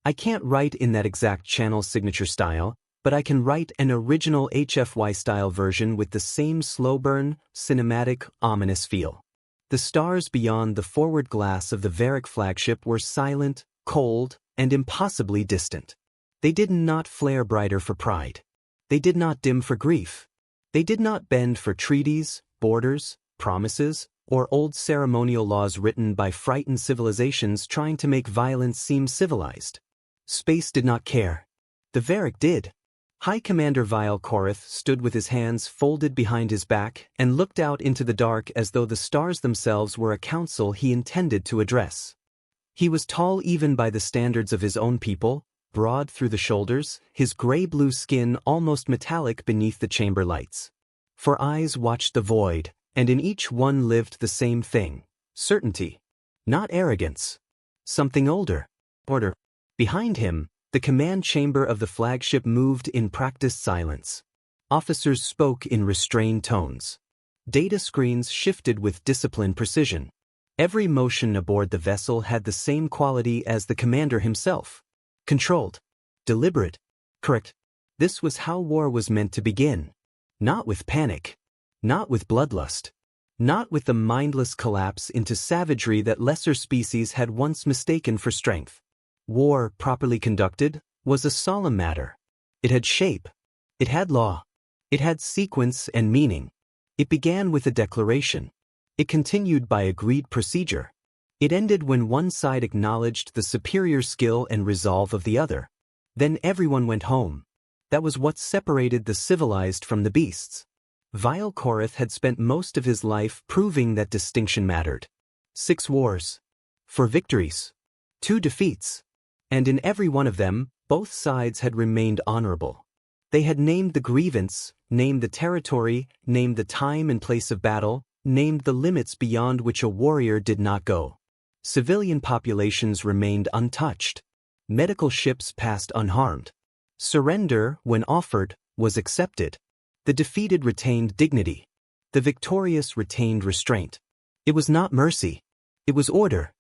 I can't write in that exact channel signature style, but I can write an original HFY style version with the same slow burn, cinematic, ominous feel. The stars beyond the forward glass of the Veric flagship were silent, cold, and impossibly distant. They did not flare brighter for pride. They did not dim for grief. They did not bend for treaties, borders, promises, or old ceremonial laws written by frightened civilizations trying to make violence seem civilized. Space did not care. The Veric did. High Commander Vile Korath stood with his hands folded behind his back and looked out into the dark as though the stars themselves were a council he intended to address. He was tall even by the standards of his own people, broad through the shoulders, his gray-blue skin almost metallic beneath the chamber lights. For eyes watched the void, and in each one lived the same thing: certainty. Not arrogance. Something older. Order. Behind him, the command chamber of the flagship moved in practiced silence. Officers spoke in restrained tones. Data screens shifted with disciplined precision. Every motion aboard the vessel had the same quality as the commander himself. Controlled. Deliberate. Correct. This was how war was meant to begin. Not with panic. Not with bloodlust. Not with the mindless collapse into savagery that lesser species had once mistaken for strength. War, properly conducted, was a solemn matter. It had shape. It had law. It had sequence and meaning. It began with a declaration. It continued by agreed procedure. It ended when one side acknowledged the superior skill and resolve of the other. Then everyone went home. That was what separated the civilized from the beasts. Vile Korath had spent most of his life proving that distinction mattered. 6 wars. 4 victories. 2 defeats. And in every one of them, both sides had remained honorable. They had named the grievance, named the territory, named the time and place of battle, named the limits beyond which a warrior did not go. Civilian populations remained untouched. Medical ships passed unharmed. Surrender, when offered, was accepted. The defeated retained dignity. The victorious retained restraint. It was not mercy. It was order.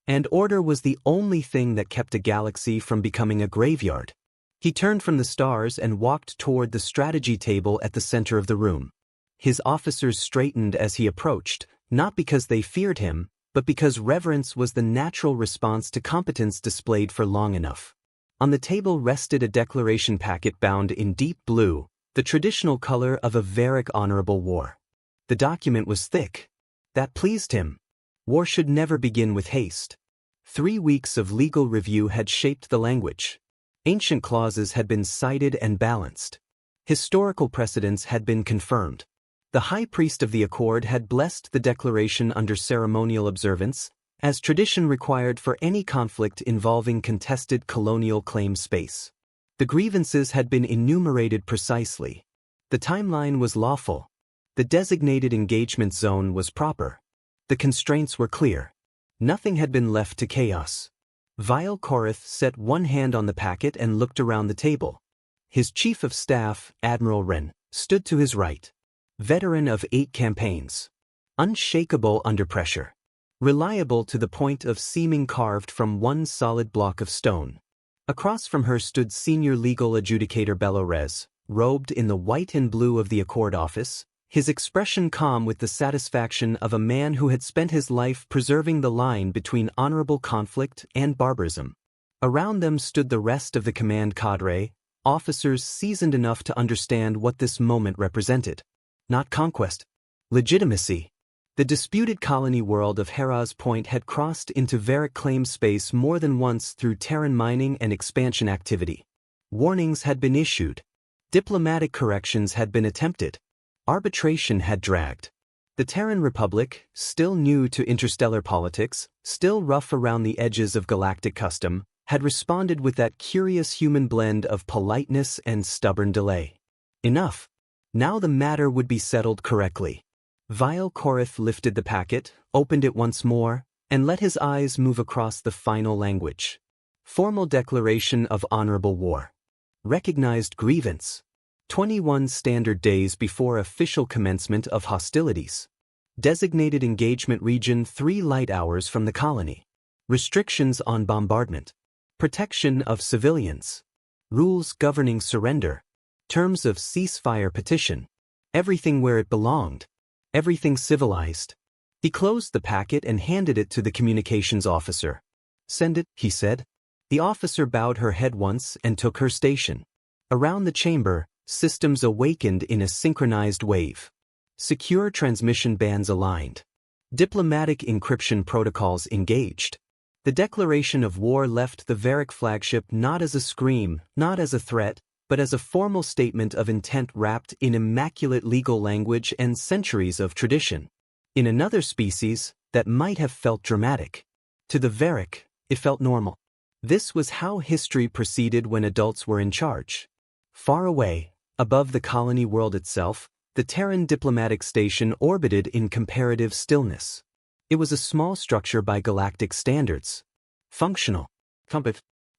And order was the only thing that kept a galaxy from becoming a graveyard. He turned from the stars and walked toward the strategy table at the center of the room. His officers straightened as he approached, not because they feared him, but because reverence was the natural response to competence displayed for long enough. On the table rested a declaration packet bound in deep blue, the traditional color of a Veric honorable war. The document was thick. That pleased him. War should never begin with haste. 3 weeks of legal review had shaped the language. Ancient clauses had been cited and balanced. Historical precedents had been confirmed. The high priest of the accord had blessed the declaration under ceremonial observance, as tradition required for any conflict involving contested colonial claim space. The grievances had been enumerated precisely. The timeline was lawful. The designated engagement zone was proper. The constraints were clear. Nothing had been left to chaos. Vile Korath set one hand on the packet and looked around the table. His chief of staff, Admiral Wren, stood to his right. Veteran of 8 campaigns. Unshakable under pressure. Reliable to the point of seeming carved from one solid block of stone. Across from her stood senior legal adjudicator Belorez, robed in the white and blue of the Accord office, his expression calm with the satisfaction of a man who had spent his life preserving the line between honorable conflict and barbarism. Around them stood the rest of the command cadre, officers seasoned enough to understand what this moment represented. Not conquest. Legitimacy. The disputed colony world of Heraz Point had crossed into Veric claim space more than once through Terran mining and expansion activity. Warnings had been issued. Diplomatic corrections had been attempted. Arbitration had dragged. The Terran Republic, still new to interstellar politics, still rough around the edges of galactic custom, had responded with that curious human blend of politeness and stubborn delay. Enough. Now the matter would be settled correctly. Vile Korath lifted the packet, opened it once more, and let his eyes move across the final language. Formal declaration of honorable war. Recognized grievance. 21 standard days before official commencement of hostilities. Designated engagement region 3 light hours from the colony. Restrictions on bombardment. Protection of civilians. Rules governing surrender. Terms of ceasefire petition. Everything where it belonged. Everything civilized. He closed the packet and handed it to the communications officer. "Send it," he said. The officer bowed her head once and took her station. Around the chamber, systems awakened in a synchronized wave. Secure transmission bands aligned. Diplomatic encryption protocols engaged. The declaration of war left the Veric flagship not as a scream, not as a threat, but as a formal statement of intent wrapped in immaculate legal language and centuries of tradition. In another species, that might have felt dramatic. To the Veric, it felt normal. This was how history proceeded when adults were in charge. Far away, above the colony world itself, the Terran diplomatic station orbited in comparative stillness. It was a small structure by galactic standards. Functional.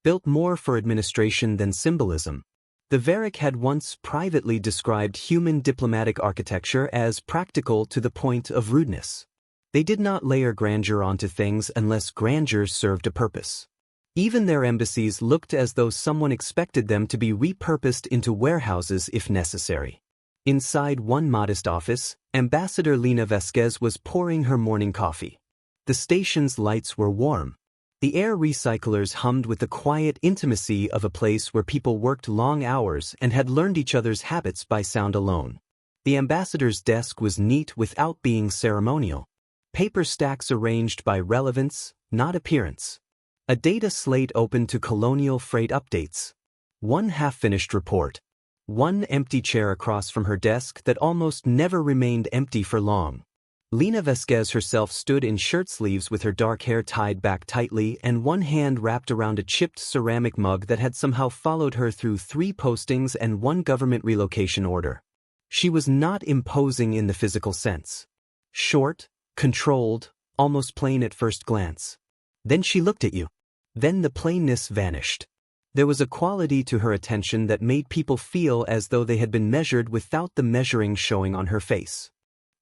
Built more for administration than symbolism. The Veric had once privately described human diplomatic architecture as practical to the point of rudeness. They did not layer grandeur onto things unless grandeur served a purpose. Even their embassies looked as though someone expected them to be repurposed into warehouses if necessary. Inside one modest office, Ambassador Lina Vasquez was pouring her morning coffee. The station's lights were warm. The air recyclers hummed with the quiet intimacy of a place where people worked long hours and had learned each other's habits by sound alone. The ambassador's desk was neat without being ceremonial. Paper stacks arranged by relevance, not appearance. A data slate open to colonial freight updates. One half-finished report. One empty chair across from her desk that almost never remained empty for long. Lina Vasquez herself stood in shirt sleeves with her dark hair tied back tightly and one hand wrapped around a chipped ceramic mug that had somehow followed her through 3 postings and 1 government relocation order. She was not imposing in the physical sense. Short, controlled, almost plain at first glance. Then she looked at you. Then the plainness vanished. There was a quality to her attention that made people feel as though they had been measured without the measuring showing on her face.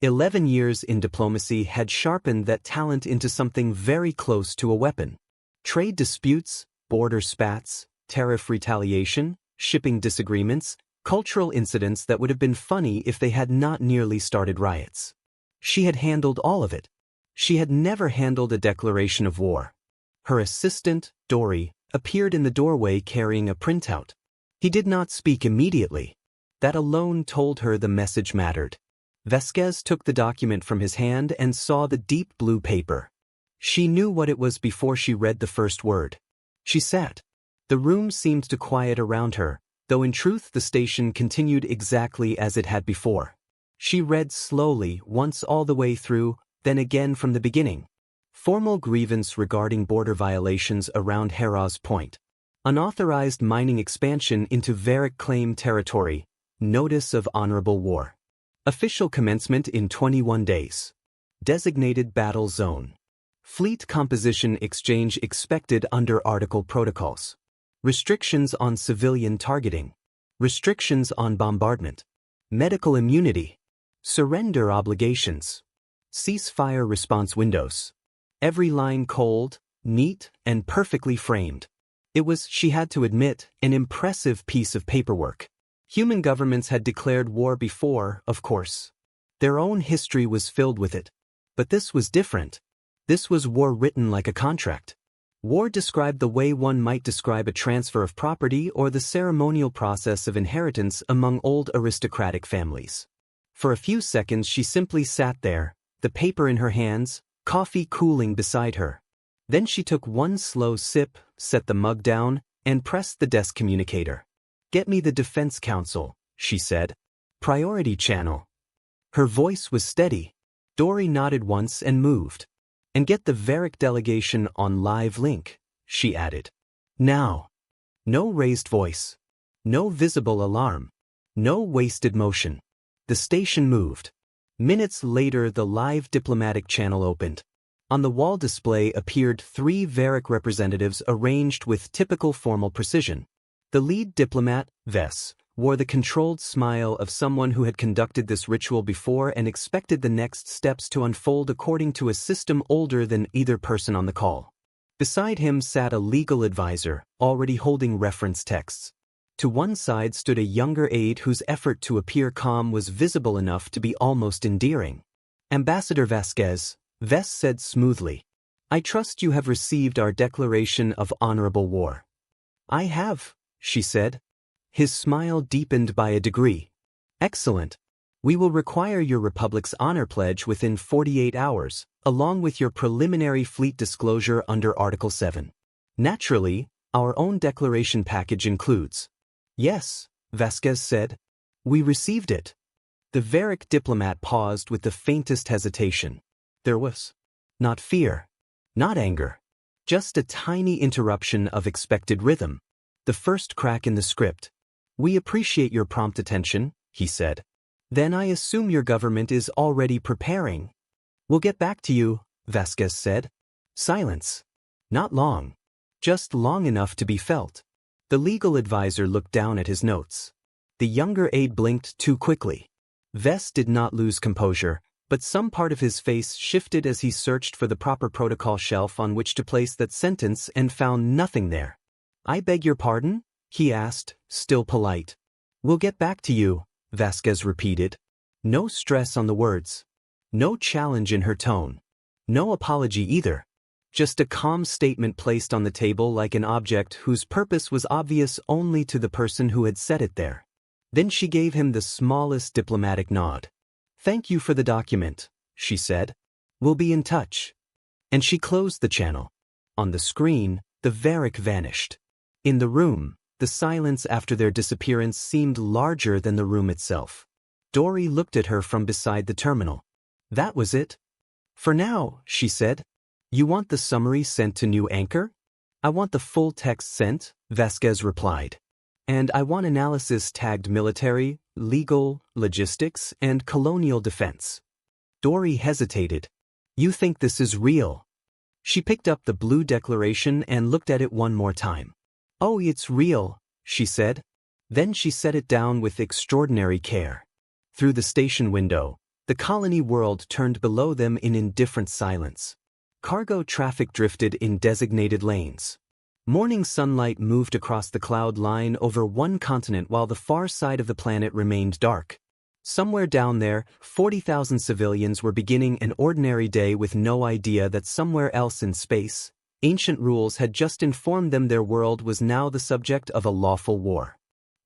11 years in diplomacy had sharpened that talent into something very close to a weapon. Trade disputes, border spats, tariff retaliation, shipping disagreements, cultural incidents that would have been funny if they had not nearly started riots. She had handled all of it. She had never handled a declaration of war. Her assistant, Dory, appeared in the doorway carrying a printout. He did not speak immediately. That alone told her the message mattered. Vasquez took the document from his hand and saw the deep blue paper. She knew what it was before she read the first word. She sat. The room seemed to quiet around her, though in truth the station continued exactly as it had before. She read slowly, once all the way through, then again from the beginning. Formal grievance regarding border violations around Hera's Point. Unauthorized mining expansion into Veric claim territory. Notice of honorable war. Official commencement in 21 days. Designated battle zone. Fleet composition exchange expected under Article protocols. Restrictions on civilian targeting. Restrictions on bombardment. Medical immunity. Surrender obligations. Ceasefire response windows. Every line cold, neat, and perfectly framed. It was, she had to admit, an impressive piece of paperwork. Human governments had declared war before, of course. Their own history was filled with it. But this was different. This was war written like a contract. War described the way one might describe a transfer of property or the ceremonial process of inheritance among old aristocratic families. For a few seconds she simply sat there, the paper in her hands, coffee cooling beside her. Then she took one slow sip, set the mug down, and pressed the desk communicator. "Get me the Defense Council," she said. "Priority channel." Her voice was steady. Dory nodded once and moved. "And get the Veric delegation on live link," she added. "Now." No raised voice. No visible alarm. No wasted motion. The station moved. Minutes later the live diplomatic channel opened. On the wall display appeared 3 Veric representatives arranged with typical formal precision. The lead diplomat, Vess, wore the controlled smile of someone who had conducted this ritual before and expected the next steps to unfold according to a system older than either person on the call. Beside him sat a legal advisor, already holding reference texts. To one side stood a younger aide whose effort to appear calm was visible enough to be almost endearing. Ambassador Vasquez, Vess said smoothly. I trust you have received our declaration of honorable war. I have, she said. His smile deepened by a degree. Excellent. We will require your Republic's honor pledge within 48 hours, along with your preliminary fleet disclosure under Article 7. Naturally, our own declaration package includes. Yes, Vasquez said. We received it. The Veric diplomat paused with the faintest hesitation. There was not fear, not anger, just a tiny interruption of expected rhythm. The first crack in the script. We appreciate your prompt attention, he said. Then I assume your government is already preparing. We'll get back to you, Vasquez said. Silence. Not long. Just long enough to be felt. The legal advisor looked down at his notes. The younger aide blinked too quickly. Vess did not lose composure, but some part of his face shifted as he searched for the proper protocol shelf on which to place that sentence and found nothing there. I beg your pardon? He asked, still polite. We'll get back to you, Vasquez repeated. No stress on the words. No challenge in her tone. No apology either. Just a calm statement placed on the table like an object whose purpose was obvious only to the person who had set it there. Then she gave him the smallest diplomatic nod. Thank you for the document, she said. We'll be in touch. And she closed the channel. On the screen, the Veric vanished. In the room, the silence after their disappearance seemed larger than the room itself. Dory looked at her from beside the terminal. That was it? For now, she said. You want the summary sent to New Anchor? I want the full text sent, Vasquez replied. And I want analysis tagged military, legal, logistics, and colonial defense. Dory hesitated. You think this is real? She picked up the blue declaration and looked at it one more time. Oh, it's real, she said. Then she set it down with extraordinary care. Through the station window, the colony world turned below them in indifferent silence. Cargo traffic drifted in designated lanes. Morning sunlight moved across the cloud line over one continent while the far side of the planet remained dark. Somewhere down there, 40,000 civilians were beginning an ordinary day with no idea that somewhere else in space, ancient rules had just informed them their world was now the subject of a lawful war.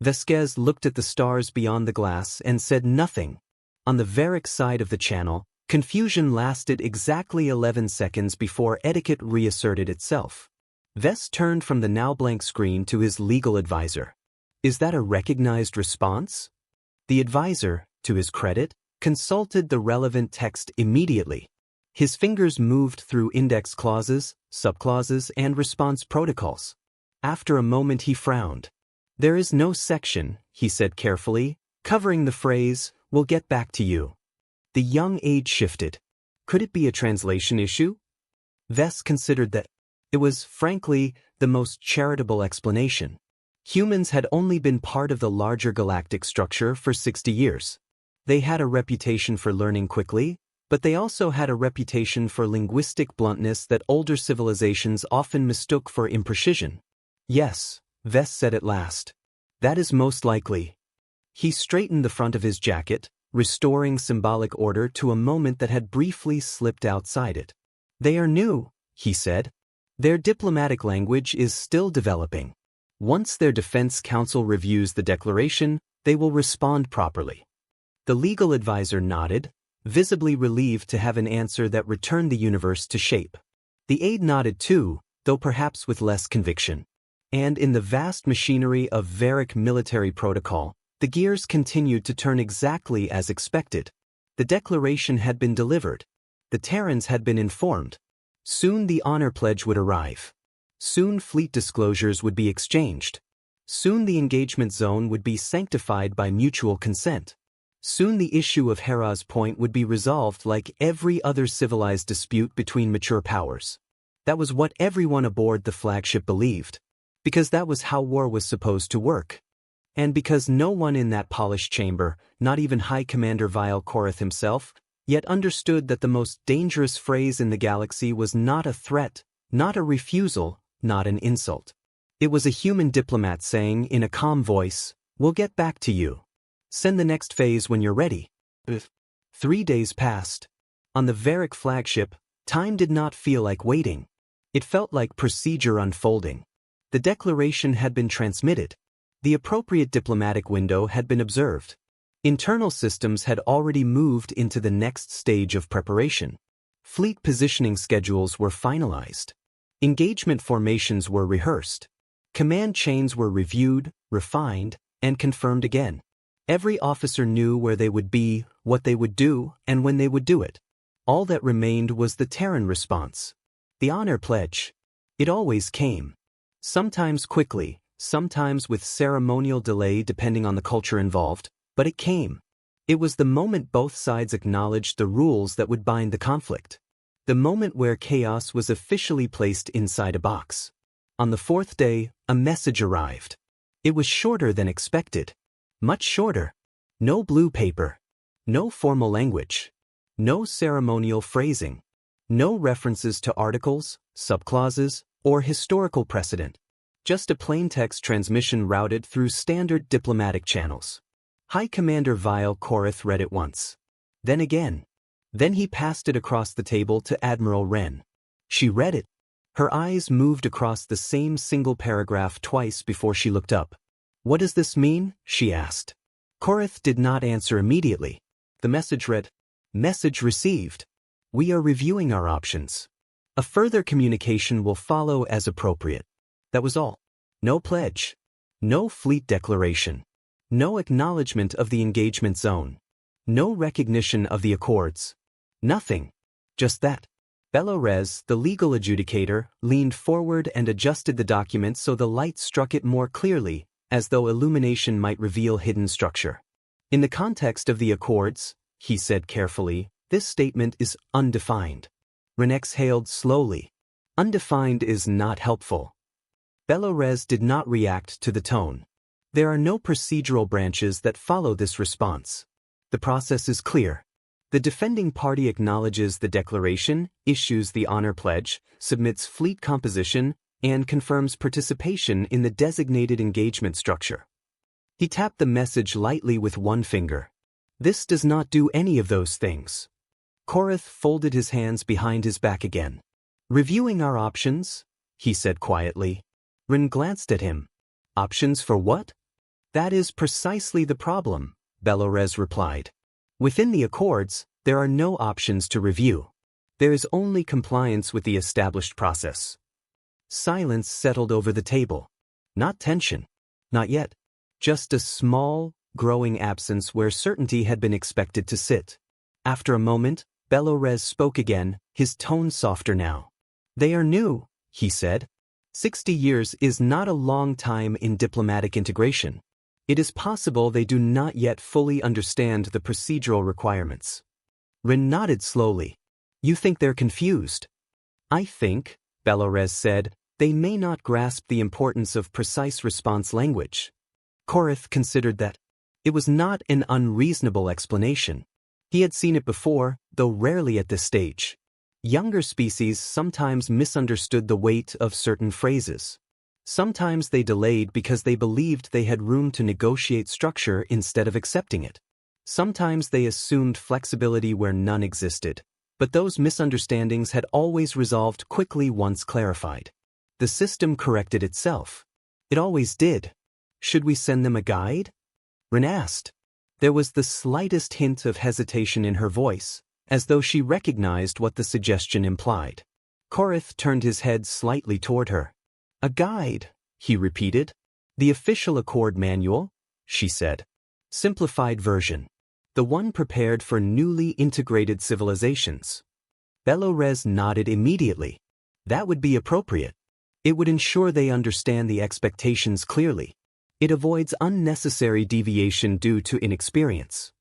Vasquez looked at the stars beyond the glass and said nothing. On the Veric side of the channel, confusion lasted exactly 11 seconds before etiquette reasserted itself. Vess turned from the now blank screen to his legal advisor. Is that a recognized response? The advisor, to his credit, consulted the relevant text immediately. His fingers moved through index clauses, subclauses, and response protocols. After a moment he frowned. There is no section, he said carefully, covering the phrase, "We'll get back to you." The young aide shifted. Could it be a translation issue? Vess considered that. It was, frankly, the most charitable explanation. Humans had only been part of the larger galactic structure for 60 years. They had a reputation for learning quickly, but they also had a reputation for linguistic bluntness that older civilizations often mistook for imprecision. Yes, Vess said at last. That is most likely. He straightened the front of his jacket, restoring symbolic order to a moment that had briefly slipped outside it. They are new, he said. Their diplomatic language is still developing. Once their defense counsel reviews the declaration, they will respond properly. The legal advisor nodded, visibly relieved to have an answer that returned the universe to shape. The aide nodded too, though perhaps with less conviction. And in the vast machinery of Veric military protocol, the gears continued to turn exactly as expected. The declaration had been delivered. The Terrans had been informed. Soon the honor pledge would arrive. Soon fleet disclosures would be exchanged. Soon the engagement zone would be sanctified by mutual consent. Soon the issue of Hera's Point would be resolved like every other civilized dispute between mature powers. That was what everyone aboard the flagship believed. Because that was how war was supposed to work. And because no one in that polished chamber, not even High Commander Vile Korath himself, yet understood that the most dangerous phrase in the galaxy was not a threat, Not a refusal, not an insult. It was a human diplomat saying in a calm voice, "We'll get back to you. Send the next phase when you're ready." 3 days passed. On the Veric flagship, time did not feel like waiting. It felt like procedure unfolding. The declaration had been transmitted. The appropriate diplomatic window had been observed. Internal systems had already moved into the next stage of preparation. Fleet positioning schedules were finalized. Engagement formations were rehearsed. Command chains were reviewed, refined, and confirmed again. Every officer knew where they would be, what they would do, and when they would do it. All that remained was the Terran response. The honor pledge. It always came. Sometimes quickly, sometimes with ceremonial delay depending on the culture involved, but it came. It was the moment both sides acknowledged the rules that would bind the conflict. The moment where chaos was officially placed inside a box. On the 4th day, a message arrived. It was shorter than expected. Much shorter. No blue paper. No formal language. No ceremonial phrasing. No references to articles, subclauses, or historical precedent. Just a plain-text transmission routed through standard diplomatic channels. High Commander Vile Korath read it once. Then again. Then he passed it across the table to Admiral Wren. She read it. Her eyes moved across the same single paragraph twice before she looked up. "What does this mean?" she asked. Korath did not answer immediately. The message read, "Message received. We are reviewing our options. A further communication will follow as appropriate." That was all. No pledge. No fleet declaration. No acknowledgement of the engagement zone. No recognition of the accords. Nothing. Just that. Belorez, the legal adjudicator, leaned forward and adjusted the document so the light struck it more clearly, as though illumination might reveal hidden structure. "In the context of the accords," he said carefully, "this statement is undefined." Wren exhaled slowly. Undefined is not helpful. Belorez did not react to the tone. There are no procedural branches that follow this response. The process is clear. The defending party acknowledges the declaration, issues the honor pledge, submits fleet composition, and confirms participation in the designated engagement structure. He tapped the message lightly with one finger. This does not do any of those things. Korath folded his hands behind his back again. "Reviewing our options?" he said quietly. Wren glanced at him. "Options for what?" "That is precisely the problem," Belorez replied. "Within the accords, there are no options to review. There is only compliance with the established process." Silence settled over the table. Not tension. Not yet. Just a small, growing absence where certainty had been expected to sit. After a moment, Belorez spoke again, his tone softer now. "They are new," he said. 60 years is not a long time in diplomatic integration. It is possible they do not yet fully understand the procedural requirements. Wren nodded slowly. "You think they're confused?" "I think," Belorez said, "they may not grasp the importance of precise response language." Korath considered that. It was not an unreasonable explanation. He had seen it before, though rarely at this stage. Younger species sometimes misunderstood the weight of certain phrases. Sometimes they delayed because they believed they had room to negotiate structure instead of accepting it. Sometimes they assumed flexibility where none existed, but those misunderstandings had always resolved quickly once clarified. The system corrected itself. It always did. "Should we send them a guide?" Wren asked. There was the slightest hint of hesitation in her voice, as though she recognized what the suggestion implied. Korath turned his head slightly toward her. "A guide," he repeated. "The official accord manual," she said. "Simplified version. The one prepared for newly integrated civilizations." Belorez nodded immediately. That would be appropriate. It would ensure they understand the expectations clearly. It avoids unnecessary deviation due to inexperience.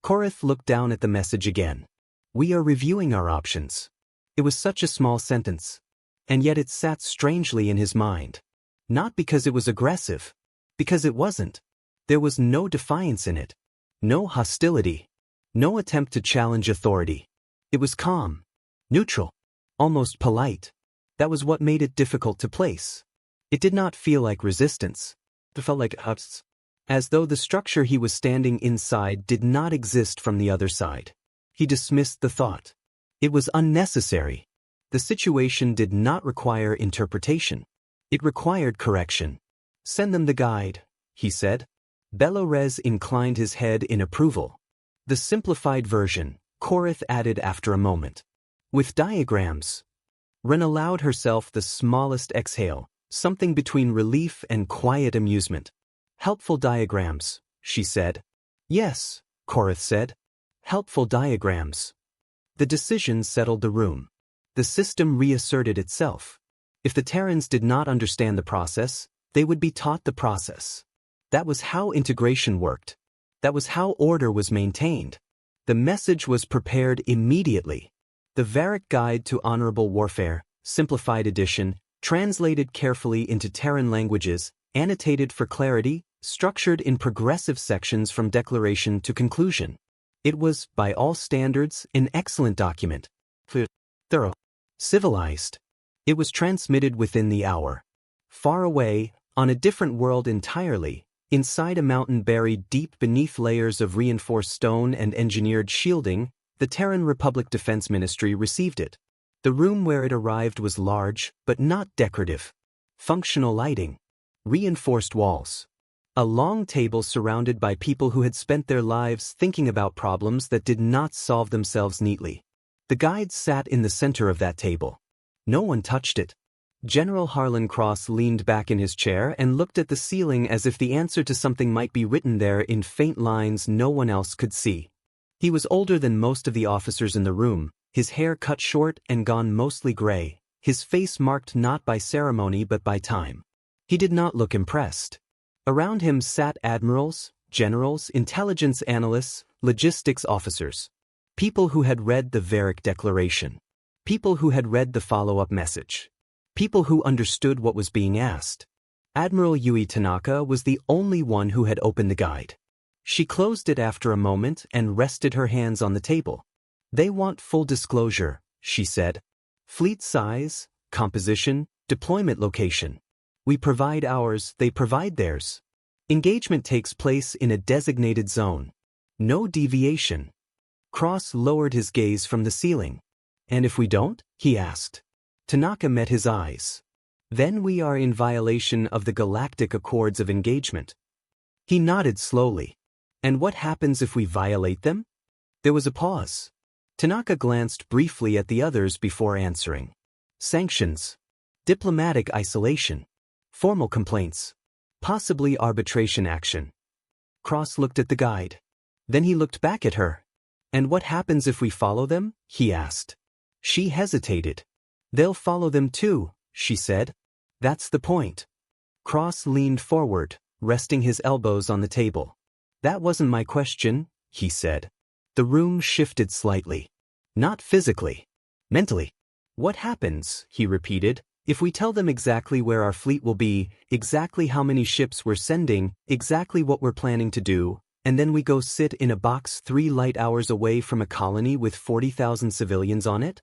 Korath looked down at the message again. "We are reviewing our options." It was such a small sentence. And yet it sat strangely in his mind. Not because it was aggressive. Because it wasn't. There was no defiance in it. No hostility. No attempt to challenge authority. It was calm. Neutral. Almost polite. That was what made it difficult to place. It did not feel like resistance. It felt like ups, as though the structure he was standing inside did not exist from the other side. He dismissed the thought. It was unnecessary. The situation did not require interpretation. It required correction. Send them the guide, he said. Belorez inclined his head in approval. The simplified version, Korath added after a moment. With diagrams. Ren allowed herself the smallest exhale, something between relief and quiet amusement. Helpful diagrams, she said. Yes, Korath said. Helpful diagrams. The decision settled the room. The system reasserted itself. If the Terrans did not understand the process, they would be taught the process. That was how integration worked. That was how order was maintained. The message was prepared immediately. The Veric Guide to Honorable Warfare, Simplified Edition, translated carefully into Terran languages, annotated for clarity, structured in progressive sections from declaration to conclusion. It was, by all standards, an excellent document. Thorough. Civilized. It was transmitted within the hour. Far away, on a different world entirely, inside a mountain buried deep beneath layers of reinforced stone and engineered shielding, the Terran Republic Defense Ministry received it. The room where it arrived was large, but not decorative. Functional lighting. Reinforced walls. A long table surrounded by people who had spent their lives thinking about problems that did not solve themselves neatly. The guides sat in the center of that table. No one touched it. General Harlan Cross leaned back in his chair and looked at the ceiling as if the answer to something might be written there in faint lines no one else could see. He was older than most of the officers in the room, his hair cut short and gone mostly gray, his face marked not by ceremony but by time. He did not look impressed. Around him sat admirals, generals, intelligence analysts, logistics officers. People who had read the Veric Declaration. People who had read the follow-up message. People who understood what was being asked. Admiral Yui Tanaka was the only one who had opened the guide. She closed it after a moment and rested her hands on the table. They want full disclosure, she said. Fleet size, composition, deployment location. We provide ours, they provide theirs. Engagement takes place in a designated zone. No deviation. Cross lowered his gaze from the ceiling. And if we don't? He asked. Tanaka met his eyes. Then we are in violation of the Galactic Accords of Engagement. He nodded slowly. And what happens if we violate them? There was a pause. Tanaka glanced briefly at the others before answering. Sanctions. Diplomatic isolation. Formal complaints. Possibly arbitration action. Cross looked at the guide. Then he looked back at her. And what happens if we follow them? He asked. She hesitated. They'll follow them too, she said. That's the point. Cross leaned forward, resting his elbows on the table. That wasn't my question, he said. The room shifted slightly. Not physically. Mentally. What happens, he repeated, if we tell them exactly where our fleet will be, exactly how many ships we're sending, exactly what we're planning to do, and then we go sit in a box 3 light hours away from a colony with 40,000 civilians on it?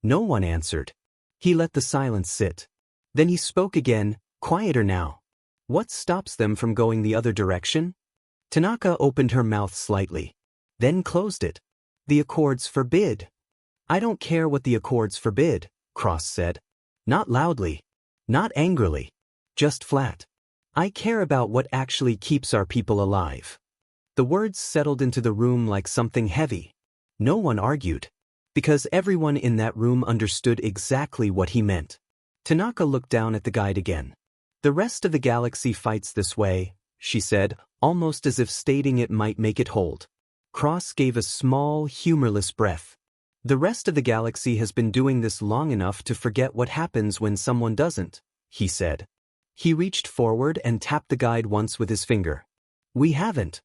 No one answered. He let the silence sit. Then he spoke again, quieter now. What stops them from going the other direction? Tanaka opened her mouth slightly. Then closed it. The Accords forbid. I don't care what the Accords forbid, Cross said. Not loudly. Not angrily. Just flat. I care about what actually keeps our people alive. The words settled into the room like something heavy. No one argued. Because everyone in that room understood exactly what he meant. Tanaka looked down at the guide again. The rest of the galaxy fights this way, she said, almost as if stating it might make it hold. Cross gave a small, humorless breath. The rest of the galaxy has been doing this long enough to forget what happens when someone doesn't, he said. He reached forward and tapped the guide once with his finger. We haven't.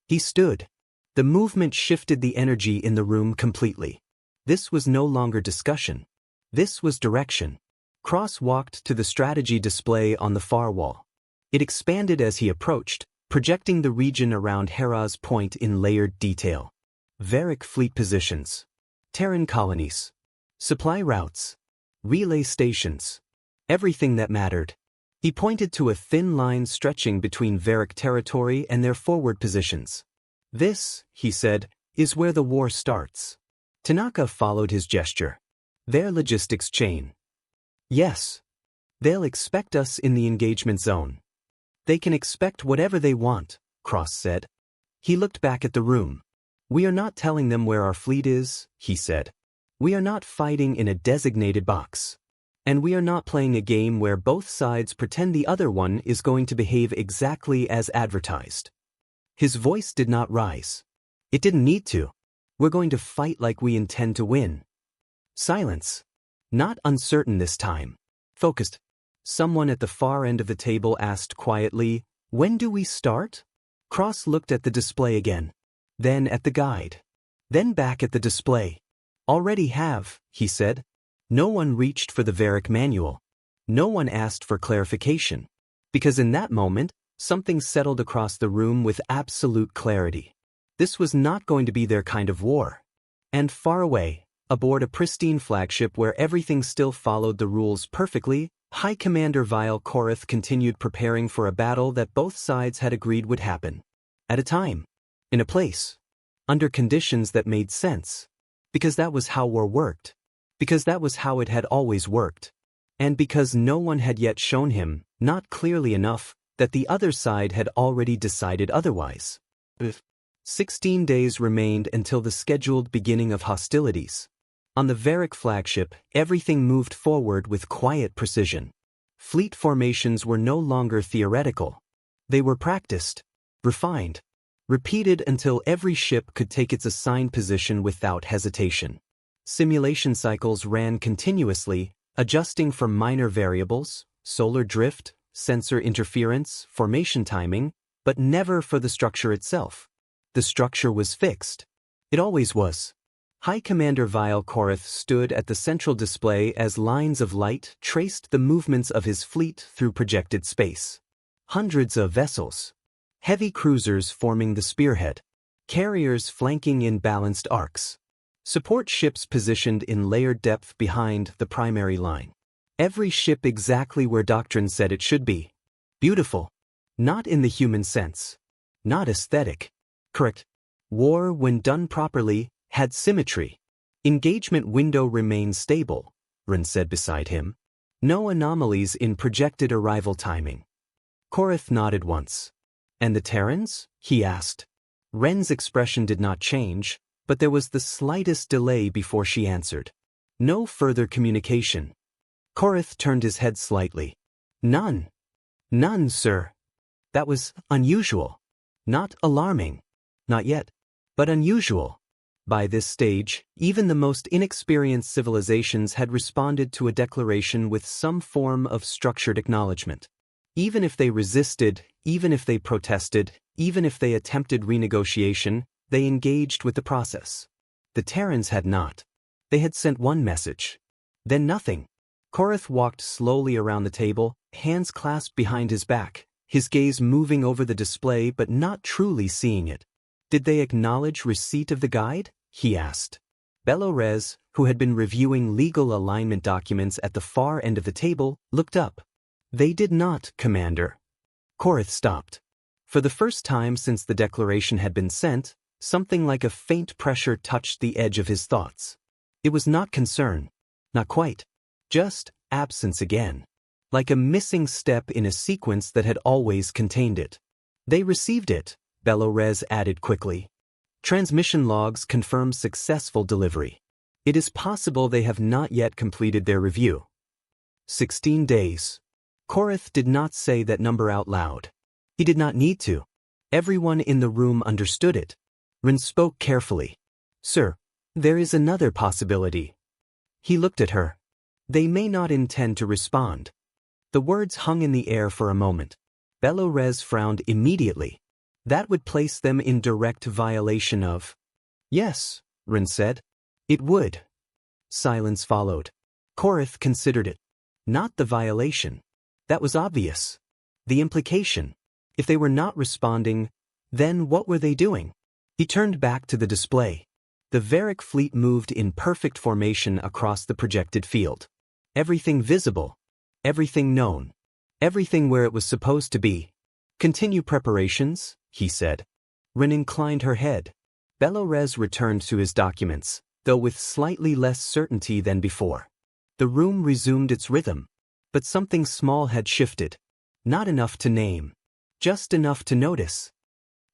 He stood. The movement shifted the energy in the room completely. This was no longer discussion. This was direction. Cross walked to the strategy display on the far wall. It expanded as he approached, projecting the region around Hera's Point in layered detail. Veric fleet positions. Terran colonies. Supply routes. relay stations. Everything that mattered. He pointed to a thin line stretching between Veric territory and their forward positions. This, he said, is where the war starts. Tanaka followed his gesture. Their logistics chain. Yes. They'll expect us in the engagement zone. They can expect whatever they want, Cross said. He looked back at the room. We are not telling them where our fleet is, he said. We are not fighting in a designated box. And we are not playing a game where both sides pretend the other one is going to behave exactly as advertised. His voice did not rise. It didn't need to. We're going to fight like we intend to win. Silence. Not uncertain this time. Focused. Someone at the far end of the table asked quietly, "When do we start?" Cross looked at the display again. Then at the guide. Then back at the display. Already have, he said. No one reached for the Veric manual. No one asked for clarification. Because in that moment, something settled across the room with absolute clarity. This was not going to be their kind of war. And far away, aboard a pristine flagship where everything still followed the rules perfectly, High Commander Vile Korath continued preparing for a battle that both sides had agreed would happen. At a time. In a place. Under conditions that made sense. Because that was how war worked. Because that was how it had always worked. And because no one had yet shown him, not clearly enough, that the other side had already decided otherwise. 16 days remained until the scheduled beginning of hostilities. On the Veric flagship, everything moved forward with quiet precision. Fleet formations were no longer theoretical. They were practiced, refined, repeated until every ship could take its assigned position without hesitation. Simulation cycles ran continuously, adjusting for minor variables, solar drift, sensor interference, formation timing, but never for the structure itself. The structure was fixed. It always was. High Commander Vile Korath stood at the central display as lines of light traced the movements of his fleet through projected space. Hundreds of vessels. Heavy cruisers forming the spearhead. Carriers flanking in balanced arcs. Support ships positioned in layered depth behind the primary line. Every ship exactly where doctrine said it should be. Beautiful. Not in the human sense. Not aesthetic. Correct. War, when done properly, had symmetry. Engagement window remained stable, Ren said beside him. No anomalies in projected arrival timing. Korath nodded once. And the Terrans? He asked. Ren's expression did not change, but there was the slightest delay before she answered. No further communication. Korath turned his head slightly. None. None, sir. That was unusual. Not alarming. Not yet. But unusual. By this stage, even the most inexperienced civilizations had responded to a declaration with some form of structured acknowledgement. Even if they resisted, even if they protested, even if they attempted renegotiation, they engaged with the process. The Terrans had not. They had sent one message. Then nothing. Korath walked slowly around the table, hands clasped behind his back, his gaze moving over the display but not truly seeing it. Did they acknowledge receipt of the guide? He asked. Belorez, who had been reviewing legal alignment documents at the far end of the table, looked up. They did not, Commander. Korath stopped. For the first time since the declaration had been sent, something like a faint pressure touched the edge of his thoughts. It was not concern. Not quite. Just absence again. Like a missing step in a sequence that had always contained it. They received it, Belorez added quickly. Transmission logs confirm successful delivery. It is possible they have not yet completed their review. 16 days. Korath did not say that number out loud. He did not need to. Everyone in the room understood it. Ren spoke carefully. Sir, there is another possibility. He looked at her. They may not intend to respond. The words hung in the air for a moment. Belorez frowned immediately. That would place them in direct violation of. Yes, Ren said. It would. Silence followed. Korath considered it. Not the violation. That was obvious. The implication. If they were not responding, then what were they doing? He turned back to the display. The Veric fleet moved in perfect formation across the projected field. Everything visible. Everything known. Everything where it was supposed to be. Continue preparations, he said. Rin inclined her head. Belorez returned to his documents, though with slightly less certainty than before. The room resumed its rhythm. But something small had shifted. Not enough to name. Just enough to notice.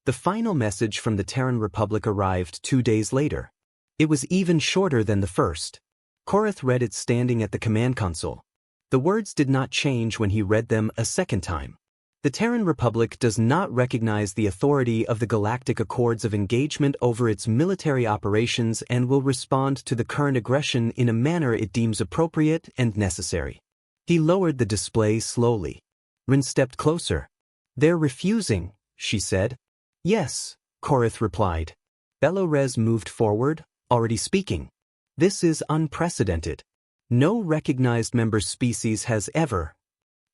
The final message from the Terran Republic arrived 2 days later. It was even shorter than the first. Korath read it standing at the command console. The words did not change when he read them a second time. The Terran Republic does not recognize the authority of the Galactic Accords of Engagement over its military operations and will respond to the current aggression in a manner it deems appropriate and necessary. He lowered the display slowly. Rin stepped closer. They're refusing, she said. Yes, Korath replied. Belorez moved forward, already speaking. This is unprecedented. No recognized member species has ever.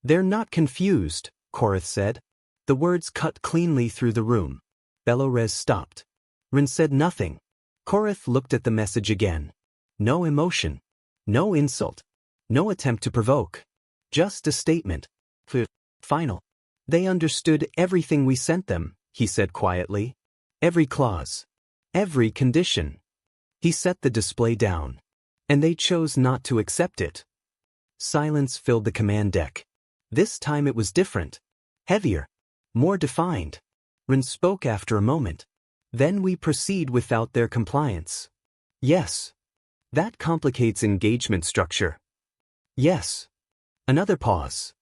They're not confused, Korath said. The words cut cleanly through the room. Belorez stopped. Rin said nothing. Korath looked at the message again. No emotion. No insult. No attempt to provoke. Just a statement. Final. They understood everything we sent them, he said quietly. Every clause. Every condition. He set the display down. And they chose not to accept it. Silence filled the command deck. This time it was different. Heavier. More defined. Rin spoke after a moment. Then we proceed without their compliance. Yes. That complicates engagement structure. Yes. Another pause.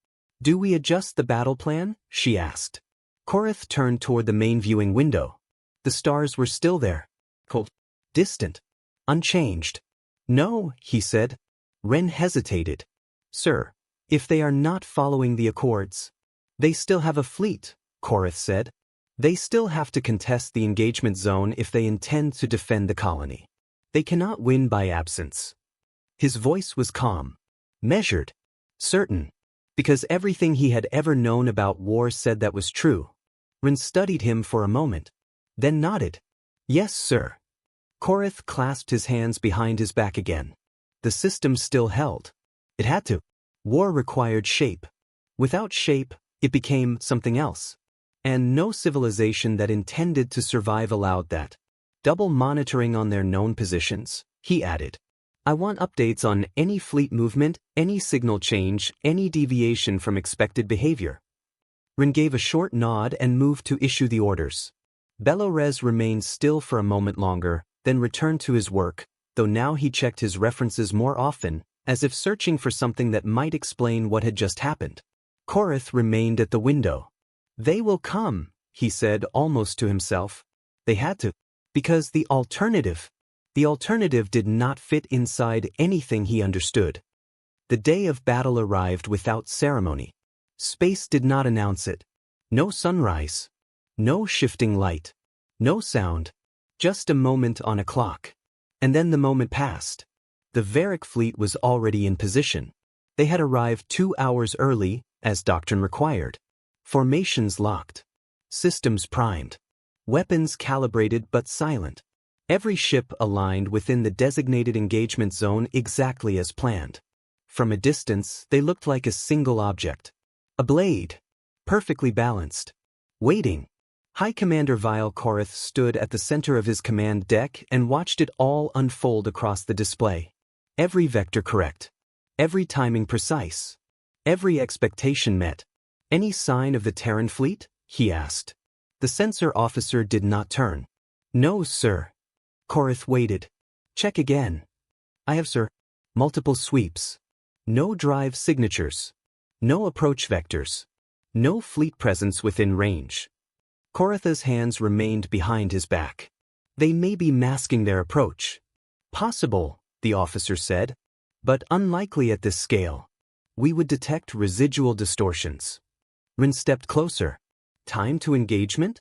Do we adjust the battle plan? She asked. Korath turned toward the main viewing window. The stars were still there. Cold. Distant. Unchanged. No, he said. Ren hesitated. Sir, if they are not following the accords. They still have a fleet, Korath said. They still have to contest the engagement zone if they intend to defend the colony. They cannot win by absence. His voice was calm. Measured. Certain. Because everything he had ever known about war said that was true. Rin studied him for a moment. Then nodded. Yes, sir. Korath clasped his hands behind his back again. The system still held. It had to. War required shape. Without shape, it became something else. And no civilization that intended to survive allowed that. Double monitoring on their known positions, he added. I want updates on any fleet movement, any signal change, any deviation from expected behavior. Rin gave a short nod and moved to issue the orders. Belorez remained still for a moment longer, then returned to his work, though now he checked his references more often, as if searching for something that might explain what had just happened. Korath remained at the window. They will come, he said almost to himself. They had to. Because the alternative did not fit inside anything he understood. The day of battle arrived without ceremony. Space did not announce it. No sunrise. No shifting light. No sound. Just a moment on a clock. And then the moment passed. The Veric fleet was already in position. They had arrived 2 hours early, as doctrine required. Formations locked. Systems primed. Weapons calibrated but silent. Every ship aligned within the designated engagement zone exactly as planned. From a distance, they looked like a single object. A blade. Perfectly balanced. Waiting. High Commander Vile Korath stood at the center of his command deck and watched it all unfold across the display. Every vector correct. Every timing precise. Every expectation met. Any sign of the Terran fleet? He asked. The sensor officer did not turn. No, sir. Korath waited. Check again. I have, sir. Multiple sweeps. No drive signatures. No approach vectors. No fleet presence within range. Korath's hands remained behind his back. They may be masking their approach. Possible, the officer said, but unlikely at this scale. We would detect residual distortions. Rin stepped closer. Time to engagement?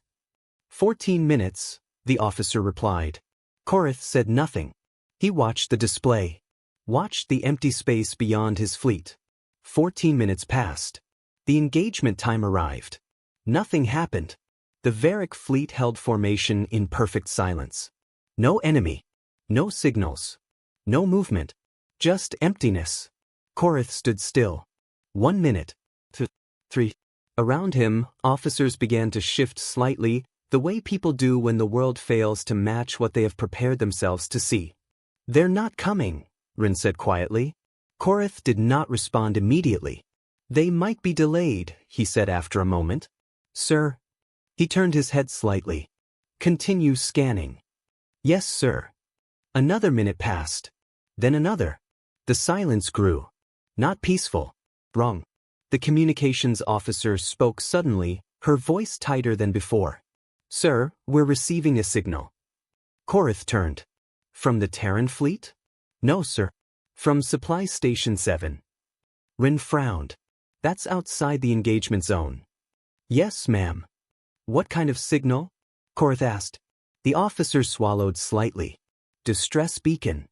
14 minutes, the officer replied. Korath said nothing. He watched the display. Watched the empty space beyond his fleet. 14 minutes passed. The engagement time arrived. Nothing happened. The Veric fleet held formation in perfect silence. No enemy. No signals. No movement. Just emptiness. Korath stood still. 1 minute. 3. Around him, officers began to shift slightly, the way people do when the world fails to match what they have prepared themselves to see. They're not coming, Rin said quietly. Korath did not respond immediately. They might be delayed, he said after a moment. Sir? He turned his head slightly. Continue scanning. Yes, sir. Another minute passed. Then another. The silence grew. Not peaceful. Wrong. The communications officer spoke suddenly, her voice tighter than before. Sir, we're receiving a signal. Korath turned. From the Terran fleet? No, sir. From Supply Station 7. Rin frowned. That's outside the engagement zone. Yes, ma'am. What kind of signal? Korath asked. The officer swallowed slightly. Distress beacon.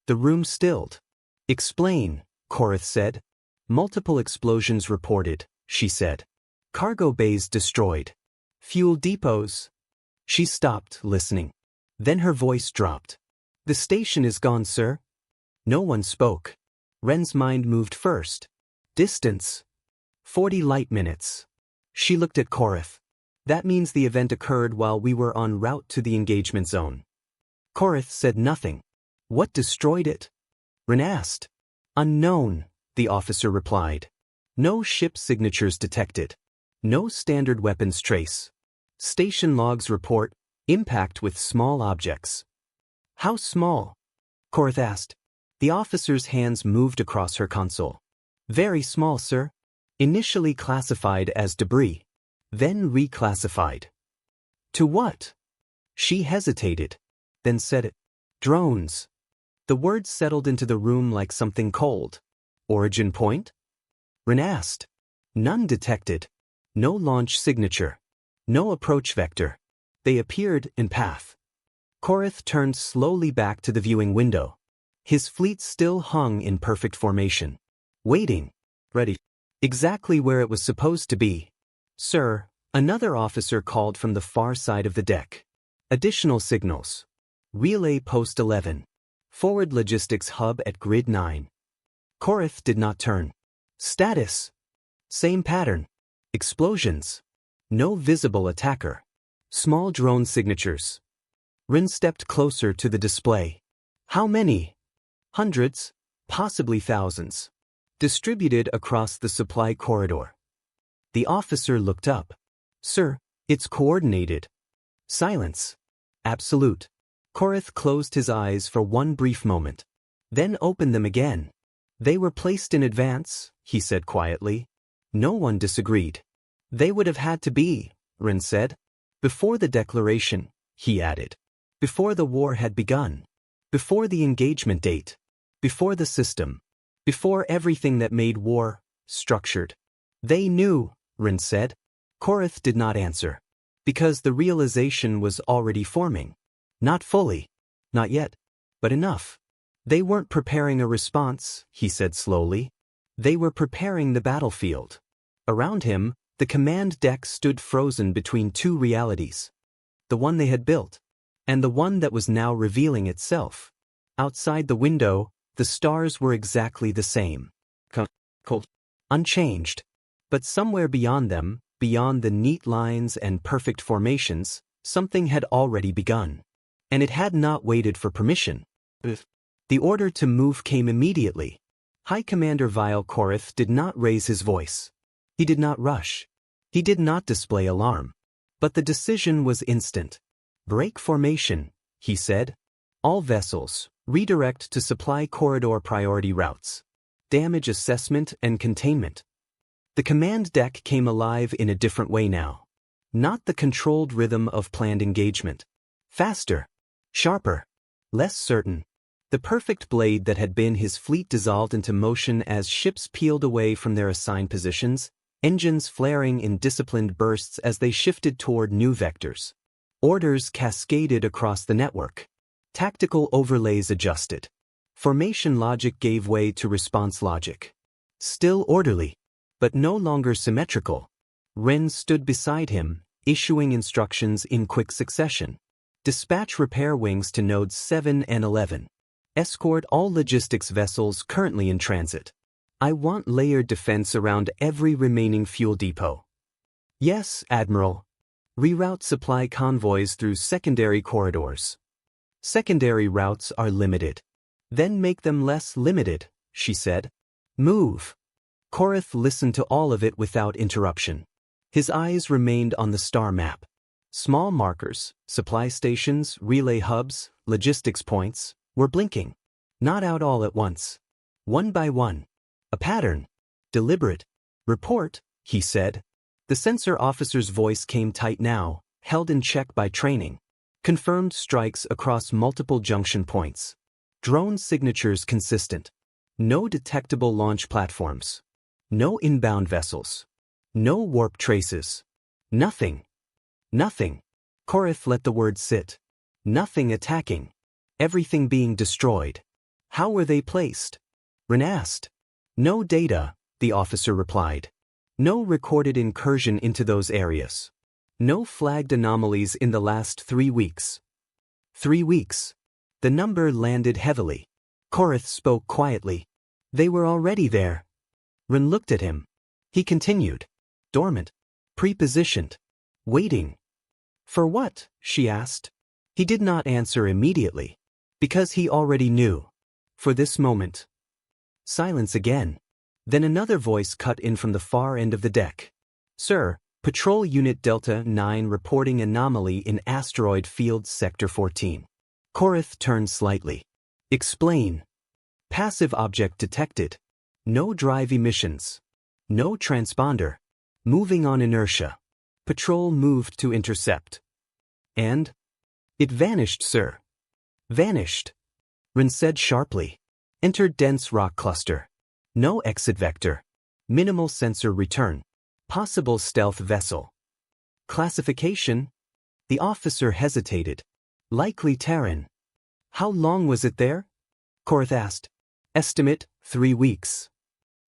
The room stilled. Explain, Korath said. Multiple explosions reported, she said. Cargo bays destroyed. Fuel depots. She stopped, listening. Then her voice dropped. The station is gone, sir. No one spoke. Ren's mind moved first. Distance. 40 light minutes. She looked at Korath. That means the event occurred while we were en route to the engagement zone. Korath said nothing. What destroyed it? Ren asked. Unknown, the officer replied. No ship signatures detected. No standard weapons trace. Station logs report impact with small objects. How small? Korath asked. The officer's hands moved across her console. Very small, sir. Initially classified as debris. Then reclassified. To what? She hesitated. Then said it. Drones. The words settled into the room like something cold. Origin point? Ren asked. None detected. No launch signature. No approach vector. They appeared in path. Korath turned slowly back to the viewing window. His fleet still hung in perfect formation. Waiting. Ready. Exactly where it was supposed to be. Sir, another officer called from the far side of the deck. Additional signals. Relay post 11. Forward logistics hub at grid 9. Korath did not turn. Status. Same pattern. Explosions. No visible attacker. Small drone signatures. Rin stepped closer to the display. How many? Hundreds, possibly thousands. Distributed across the supply corridor. The officer looked up. Sir, it's coordinated. Silence. Absolute. Korath closed his eyes for one brief moment. Then opened them again. They were placed in advance, he said quietly. No one disagreed. They would have had to be, Rin said. Before the declaration, he added. Before the war had begun. Before the engagement date. Before the system. Before everything that made war structured. They knew, Rin said. Korath did not answer. Because the realization was already forming. Not fully. Not yet. But enough. They weren't preparing a response, he said slowly. They were preparing the battlefield. Around him, the command deck stood frozen between two realities. The one they had built. And the one that was now revealing itself. Outside the window, the stars were exactly the same. Cold. Unchanged. But somewhere beyond them, beyond the neat lines and perfect formations, something had already begun. And it had not waited for permission. The order to move came immediately. High Commander Vile Korath did not raise his voice. He did not rush. He did not display alarm. But the decision was instant. Break formation, he said. All vessels, redirect to supply corridor priority routes. Damage assessment and containment. The command deck came alive in a different way now. Not the controlled rhythm of planned engagement. Faster. Sharper. Less certain. The perfect blade that had been his fleet dissolved into motion as ships peeled away from their assigned positions, engines flaring in disciplined bursts as they shifted toward new vectors. Orders cascaded across the network. Tactical overlays adjusted. Formation logic gave way to response logic. Still orderly, but no longer symmetrical. Ren stood beside him, issuing instructions in quick succession. Dispatch repair wings to nodes 7 and 11. Escort all logistics vessels currently in transit. I want layered defense around every remaining fuel depot. Yes, Admiral. Reroute supply convoys through secondary corridors. Secondary routes are limited. Then make them less limited, she said. Move. Korath listened to all of it without interruption. His eyes remained on the star map. Small markers, supply stations, relay hubs, logistics points, were blinking. Not out all at once. One by one. A pattern. Deliberate. Report, he said. The sensor officer's voice came tight now, held in check by training. Confirmed strikes across multiple junction points. Drone signatures consistent. No detectable launch platforms. No inbound vessels. No warp traces. Nothing. Nothing. Korath let the word sit. Nothing attacking. Everything being destroyed. How were they placed? Ren asked. No data, the officer replied. No recorded incursion into those areas. No flagged anomalies in the last 3 weeks. 3 weeks. The number landed heavily. Korath spoke quietly. They were already there. Ren looked at him. He continued. Dormant. Prepositioned. Waiting. For what? She asked. He did not answer immediately. Because he already knew. For this moment. Silence again. Then another voice cut in from the far end of the deck. Sir, Patrol Unit Delta 9 reporting anomaly in Asteroid Field Sector 14. Korath turned slightly. Explain. Passive object detected. No drive emissions. No transponder. Moving on inertia. Patrol moved to intercept. And? It vanished, sir. Vanished. Ren said sharply. Entered dense rock cluster. No exit vector. Minimal sensor return. Possible stealth vessel. Classification? The officer hesitated. Likely Terran. How long was it there? Korath asked. Estimate, 3 weeks.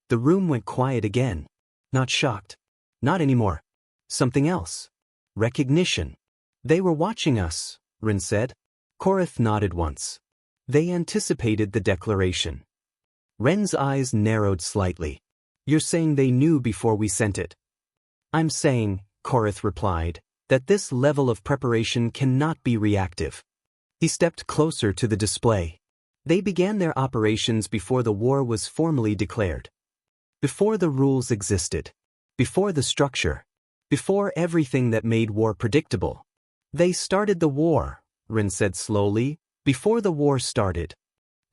The room went quiet again. Not shocked. Not anymore. Something else. Recognition. They were watching us, Ren said. Korath nodded once. They anticipated the declaration. Ren's eyes narrowed slightly. You're saying they knew before we sent it? I'm saying, Korath replied, that this level of preparation cannot be reactive. He stepped closer to the display. They began their operations before the war was formally declared. Before the rules existed. Before the structure. Before everything that made war predictable. They started the war, Ren said slowly, before the war started.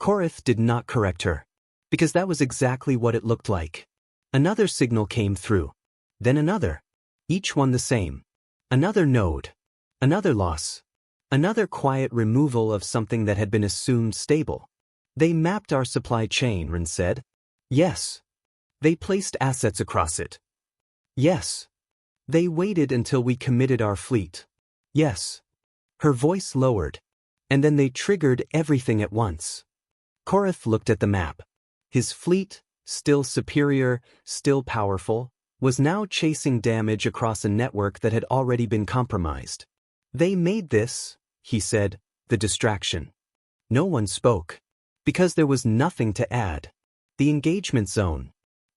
Korath did not correct her. Because that was exactly what it looked like. Another signal came through. Then another. Each one the same. Another node. Another loss. Another quiet removal of something that had been assumed stable. They mapped our supply chain, Ren said. Yes. They placed assets across it. Yes. They waited until we committed our fleet. Yes. Her voice lowered. And then they triggered everything at once. Korath looked at the map. His fleet, still superior, still powerful, was now chasing damage across a network that had already been compromised. They made this, he said, the distraction. No one spoke. Because there was nothing to add. The engagement zone.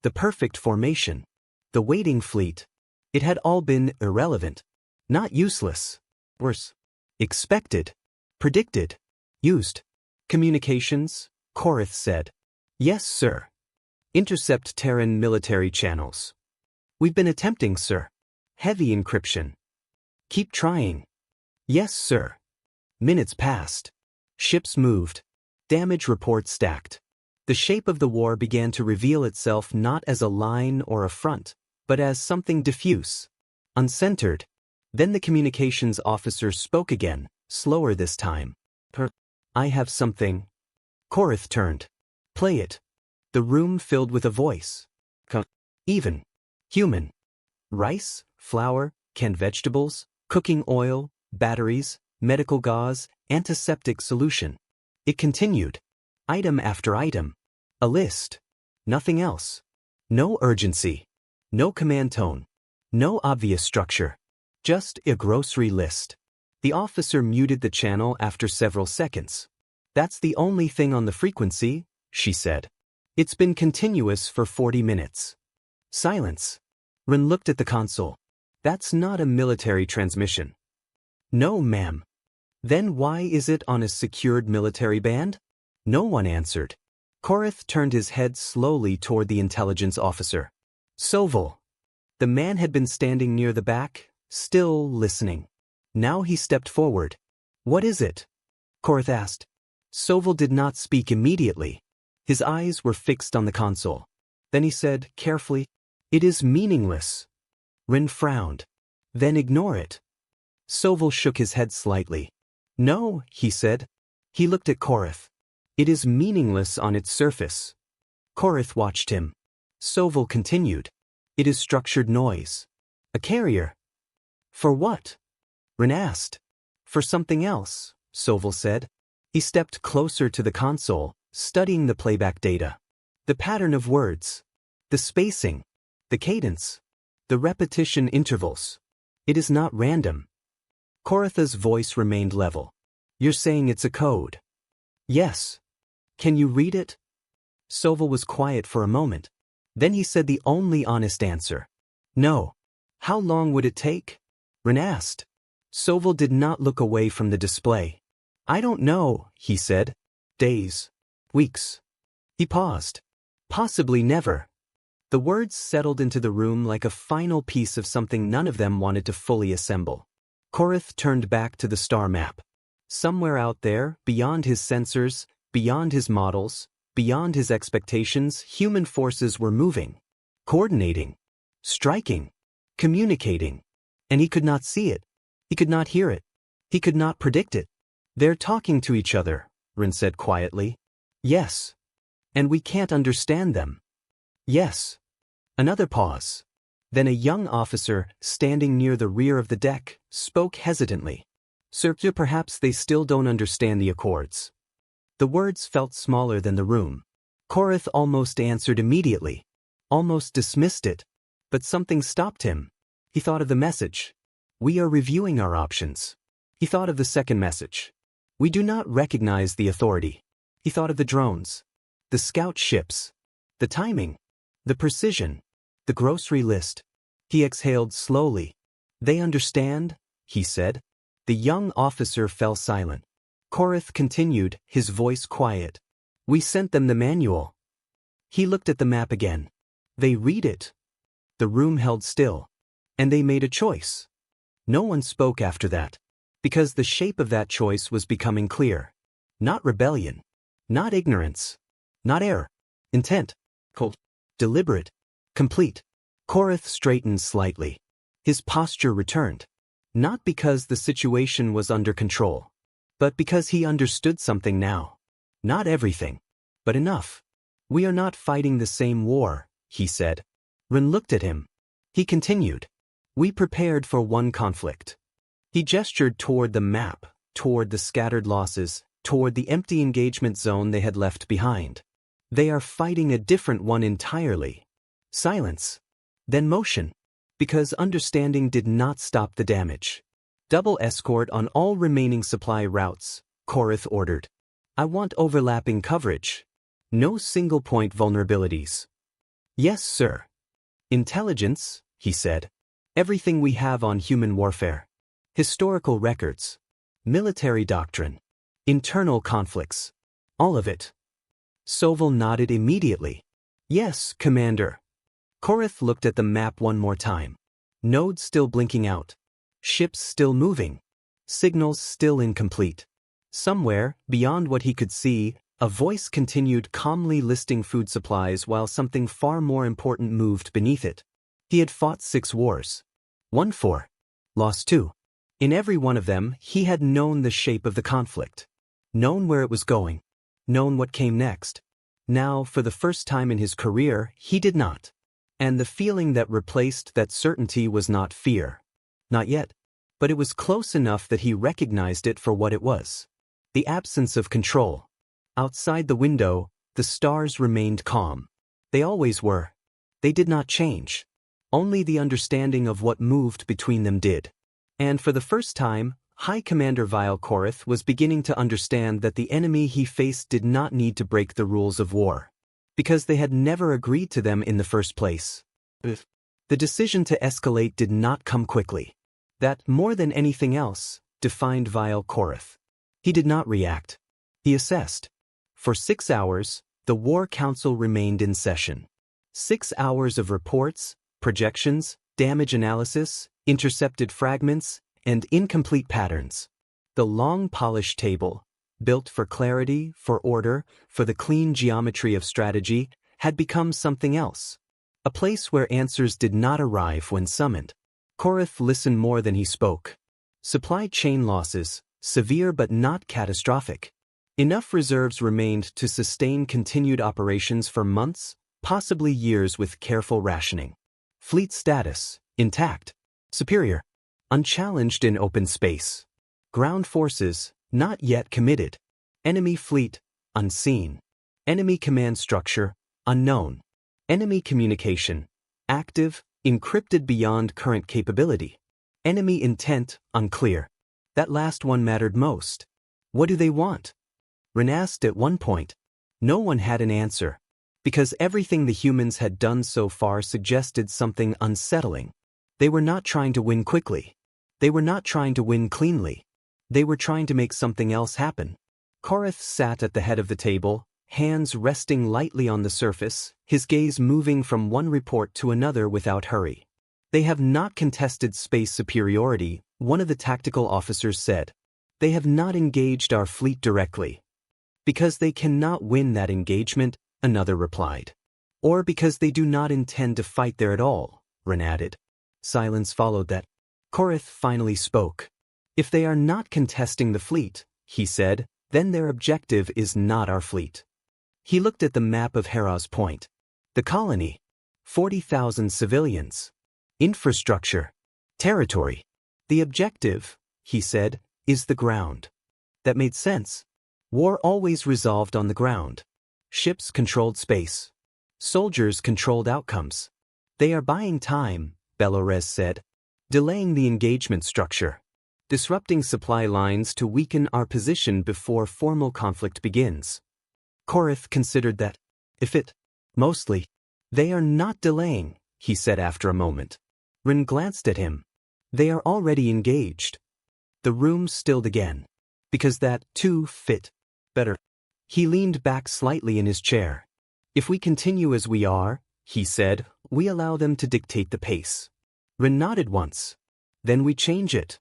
The perfect formation. The waiting fleet. It had all been irrelevant. Not useless. Worse. Expected. Predicted. Used. Communications, Korath said. Yes, sir. Intercept Terran military channels. We've been attempting, sir. Heavy encryption. Keep trying. Yes, sir. Minutes passed. Ships moved. Damage reports stacked. The shape of the war began to reveal itself not as a line or a front, but as something diffuse. Uncentered. Then the communications officer spoke again, slower this time. I have something. Korath turned. Play it. The room filled with a voice. Even. Human. Rice, flour, canned vegetables, cooking oil, batteries, medical gauze, antiseptic solution. It continued. Item after item. A list. Nothing else. No urgency. No command tone. No obvious structure. Just a grocery list. The officer muted the channel after several seconds. That's the only thing on the frequency, she said. It's been continuous for 40 minutes. Silence. Ren looked at the console. That's not a military transmission. No, ma'am. Then why is it on a secured military band? No one answered. Korath turned his head slowly toward the intelligence officer. Soval. The man had been standing near the back, still listening. Now he stepped forward. What is it? Korath asked. Soval did not speak immediately. His eyes were fixed on the console. Then he said, carefully, It is meaningless. Ren frowned. Then ignore it. Soval shook his head slightly. No, he said. He looked at Korath. It is meaningless on its surface. Korath watched him. Soval continued. It is structured noise. A carrier. For what? Ren asked. For something else, Soval said. He stepped closer to the console, studying the playback data. The pattern of words. The spacing. The cadence. The repetition intervals. It is not random. Koratha's voice remained level. You're saying it's a code? Yes. Can you read it? Soval was quiet for a moment. Then he said the only honest answer. No. How long would it take? Ren asked. Soval did not look away from the display. I don't know, he said. Days. Weeks. He paused. Possibly never. The words settled into the room like a final piece of something none of them wanted to fully assemble. Korath turned back to the star map. Somewhere out there, beyond his sensors, beyond his models, beyond his expectations, human forces were moving, coordinating, striking, communicating. And he could not see it. He could not hear it. He could not predict it. They're talking to each other, Ren said quietly. Yes. And we can't understand them. Yes. Another pause. Then a young officer, standing near the rear of the deck, spoke hesitantly. Sir, perhaps they still don't understand the accords. The words felt smaller than the room. Korath almost answered immediately. Almost dismissed it. But something stopped him. He thought of the message. We are reviewing our options. He thought of the second message. We do not recognize the authority. He thought of the drones. The scout ships. The timing. The precision. The grocery list. He exhaled slowly. They understand, he said. The young officer fell silent. Korath continued, his voice quiet. We sent them the manual. He looked at the map again. They read it. The room held still. And they made a choice. No one spoke after that. Because the shape of that choice was becoming clear. Not rebellion. Not ignorance. Not error. Intent. Cold. Deliberate. Complete. Korath straightened slightly. His posture returned. Not because the situation was under control. But because he understood something now. Not everything. But enough. We are not fighting the same war, he said. Ren looked at him. He continued. We prepared for one conflict. He gestured toward the map, toward the scattered losses, toward the empty engagement zone they had left behind. They are fighting a different one entirely. Silence. Then motion. Because understanding did not stop the damage. Double escort on all remaining supply routes, Korath ordered. I want overlapping coverage. No single-point vulnerabilities. Yes, sir. Intelligence, he said. Everything we have on human warfare. Historical records. Military doctrine. Internal conflicts. All of it. Soval nodded immediately. Yes, Commander. Korath looked at the map one more time. Nodes still blinking out. Ships still moving. Signals still incomplete. Somewhere, beyond what he could see, a voice continued calmly listing food supplies while something far more important moved beneath it. He had fought 6 wars. Won 4. Lost 2. In every one of them, he had known the shape of the conflict. Known where it was going. Known what came next. Now, for the first time in his career, he did not. And the feeling that replaced that certainty was not fear. Not yet. But it was close enough that he recognized it for what it was. The absence of control. Outside the window, the stars remained calm. They always were. They did not change. Only the understanding of what moved between them did. And for the first time, High Commander Vile Korath was beginning to understand that the enemy he faced did not need to break the rules of war. because they had never agreed to them in the first place. The decision to escalate did not come quickly. That, more than anything else, defined Vile Korath. He did not react. He assessed. For 6 hours, the War Council remained in session. 6 hours of reports, projections, damage analysis, intercepted fragments, and incomplete patterns. The long polished table, built for clarity, for order, for the clean geometry of strategy, had become something else. A place where answers did not arrive when summoned. Korath listened more than he spoke. Supply chain losses, severe but not catastrophic. Enough reserves remained to sustain continued operations for months, possibly years with careful rationing. Fleet status, intact. Superior. Unchallenged in open space. Ground forces, not yet committed. Enemy fleet, unseen. Enemy command structure, unknown. Enemy communication, active, encrypted beyond current capability. Enemy intent, unclear. That last one mattered most. What do they want? Ren asked at one point. No one had an answer, because everything the humans had done so far suggested something unsettling. They were not trying to win quickly. They were not trying to win cleanly. They were trying to make something else happen. Korath sat at the head of the table, hands resting lightly on the surface, his gaze moving from one report to another without hurry. They have not contested space superiority, one of the tactical officers said. They have not engaged our fleet directly. Because they cannot win that engagement, another replied. Or because they do not intend to fight there at all, Ren added. Silence followed that. Korath finally spoke. If they are not contesting the fleet, he said, then their objective is not our fleet. He looked at the map of Hera's Point. The colony. 40,000 civilians. Infrastructure. Territory. The objective, he said, is the ground. That made sense. War always resolved on the ground. Ships controlled space. Soldiers controlled outcomes. They are buying time, Belorez said. Delaying the engagement structure. Disrupting supply lines to weaken our position before formal conflict begins. Korath considered that. If it. Mostly. They are not delaying, he said after a moment. Ren glanced at him. They are already engaged. The room stilled again. Because that, too, fit better. He leaned back slightly in his chair. If we continue as we are, he said, we allow them to dictate the pace. Ren nodded once. Then we change it.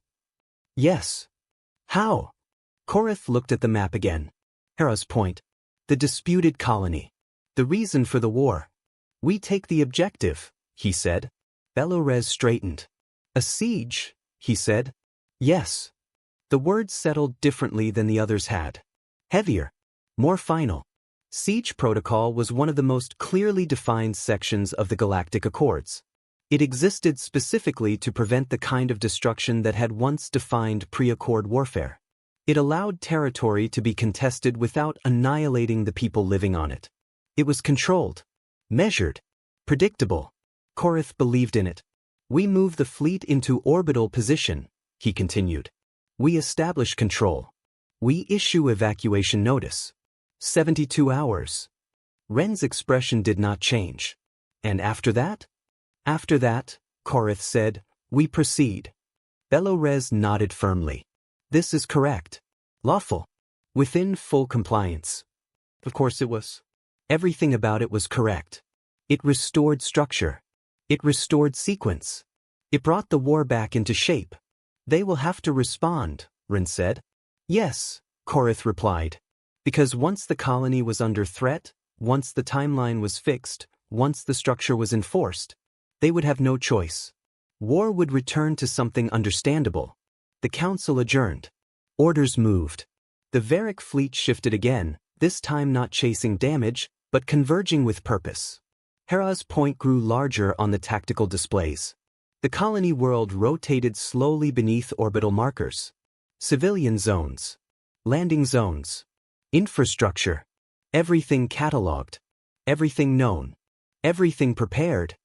Yes. How? Korath looked at the map again. Hera's Point. The disputed colony. The reason for the war. We take the objective, he said. Belorez straightened. A siege, he said. Yes. The words settled differently than the others had. Heavier. More final. Siege protocol was one of the most clearly defined sections of the Galactic Accords. It existed specifically to prevent the kind of destruction that had once defined pre-accord warfare. It allowed territory to be contested without annihilating the people living on it. It was controlled, measured, predictable. Korath believed in it. We move the fleet into orbital position, he continued. We establish control. We issue evacuation notice. 72 hours. Ren's expression did not change. And after that? After that, Korath said, we proceed. Belorez nodded firmly. This is correct. Lawful. Within full compliance. Of course it was. Everything about it was correct. It restored structure. It restored sequence. It brought the war back into shape. They will have to respond, Ren said. Yes, Korath replied. Because once the colony was under threat, once the timeline was fixed, once the structure was enforced, they would have no choice. War would return to something understandable. The council adjourned. Orders moved. The Veric fleet shifted again, this time not chasing damage, but converging with purpose. Hera's Point grew larger on the tactical displays. The colony world rotated slowly beneath orbital markers. Civilian zones. Landing zones. Infrastructure. Everything catalogued. Everything known. Everything prepared.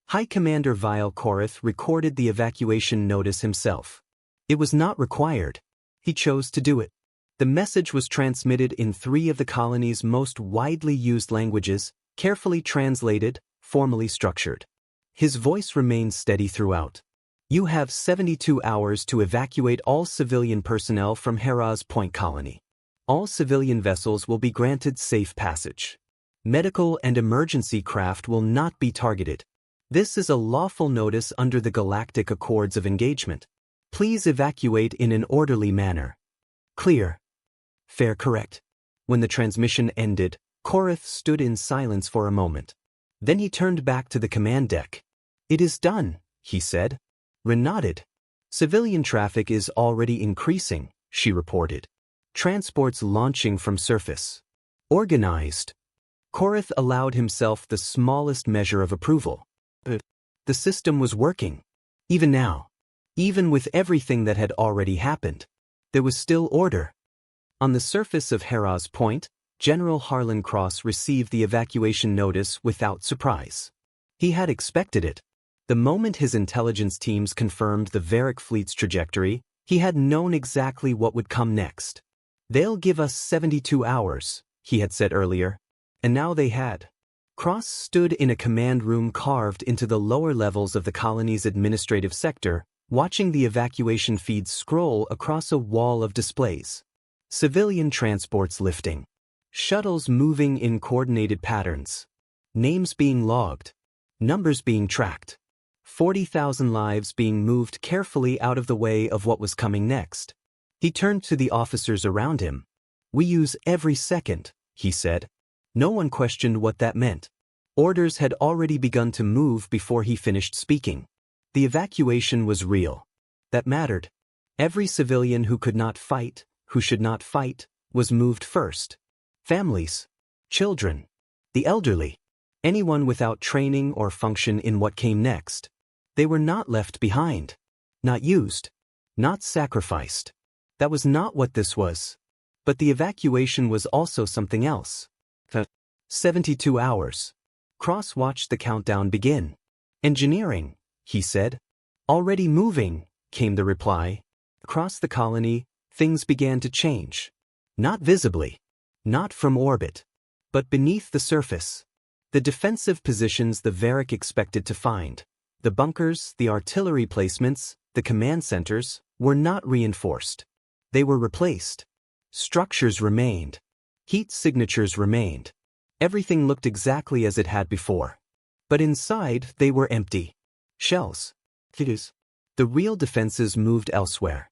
High Commander Vile Korath recorded the evacuation notice himself. It was not required. He chose to do it. The message was transmitted in 3 of the colony's most widely used languages, Carefully translated, formally structured. His voice remained steady throughout. You have 72 hours to evacuate all civilian personnel from Hera's Point colony. All civilian vessels will be granted safe passage. Medical and emergency craft will not be targeted. This is a lawful notice under the Galactic Accords of Engagement. Please evacuate in an orderly manner. Clear. Fair, correct. When the transmission ended, Korath stood in silence for a moment. Then he turned back to the command deck. It is done, he said. Ren nodded. Civilian traffic is already increasing, she reported. Transports launching from surface. Organized. Korath allowed himself the smallest measure of approval. The system was working. Even now. Even with everything that had already happened. There was still order. On the surface of Hera's Point, General Harlan Cross received the evacuation notice without surprise. He had expected it. The moment his intelligence teams confirmed the Veric fleet's trajectory, he had known exactly what would come next. They'll give us 72 hours, he had said earlier. And now they had. Cross stood in a command room carved into the lower levels of the colony's administrative sector, watching the evacuation feeds scroll across a wall of displays. Civilian transports lifting. Shuttles moving in coordinated patterns. Names being logged. Numbers being tracked. 40,000 lives being moved carefully out of the way of what was coming next. He turned to the officers around him. We use every second, he said. No one questioned what that meant. Orders had already begun to move before he finished speaking. The evacuation was real. That mattered. Every civilian who could not fight, who should not fight, was moved first. Families. Children. The elderly. Anyone without training or function in what came next. They were not left behind. Not used. Not sacrificed. That was not what this was. But the evacuation was also something else. 72 hours. Cross watched the countdown begin. Engineering, he said. Already moving, came the reply. Across the colony, things began to change. Not visibly. Not from orbit. But beneath the surface. The defensive positions the Veric expected to find. The bunkers, the artillery placements, the command centers, were not reinforced. They were replaced. Structures remained. Heat signatures remained. Everything looked exactly as it had before. But inside, they were empty. Shells. The real defenses moved elsewhere.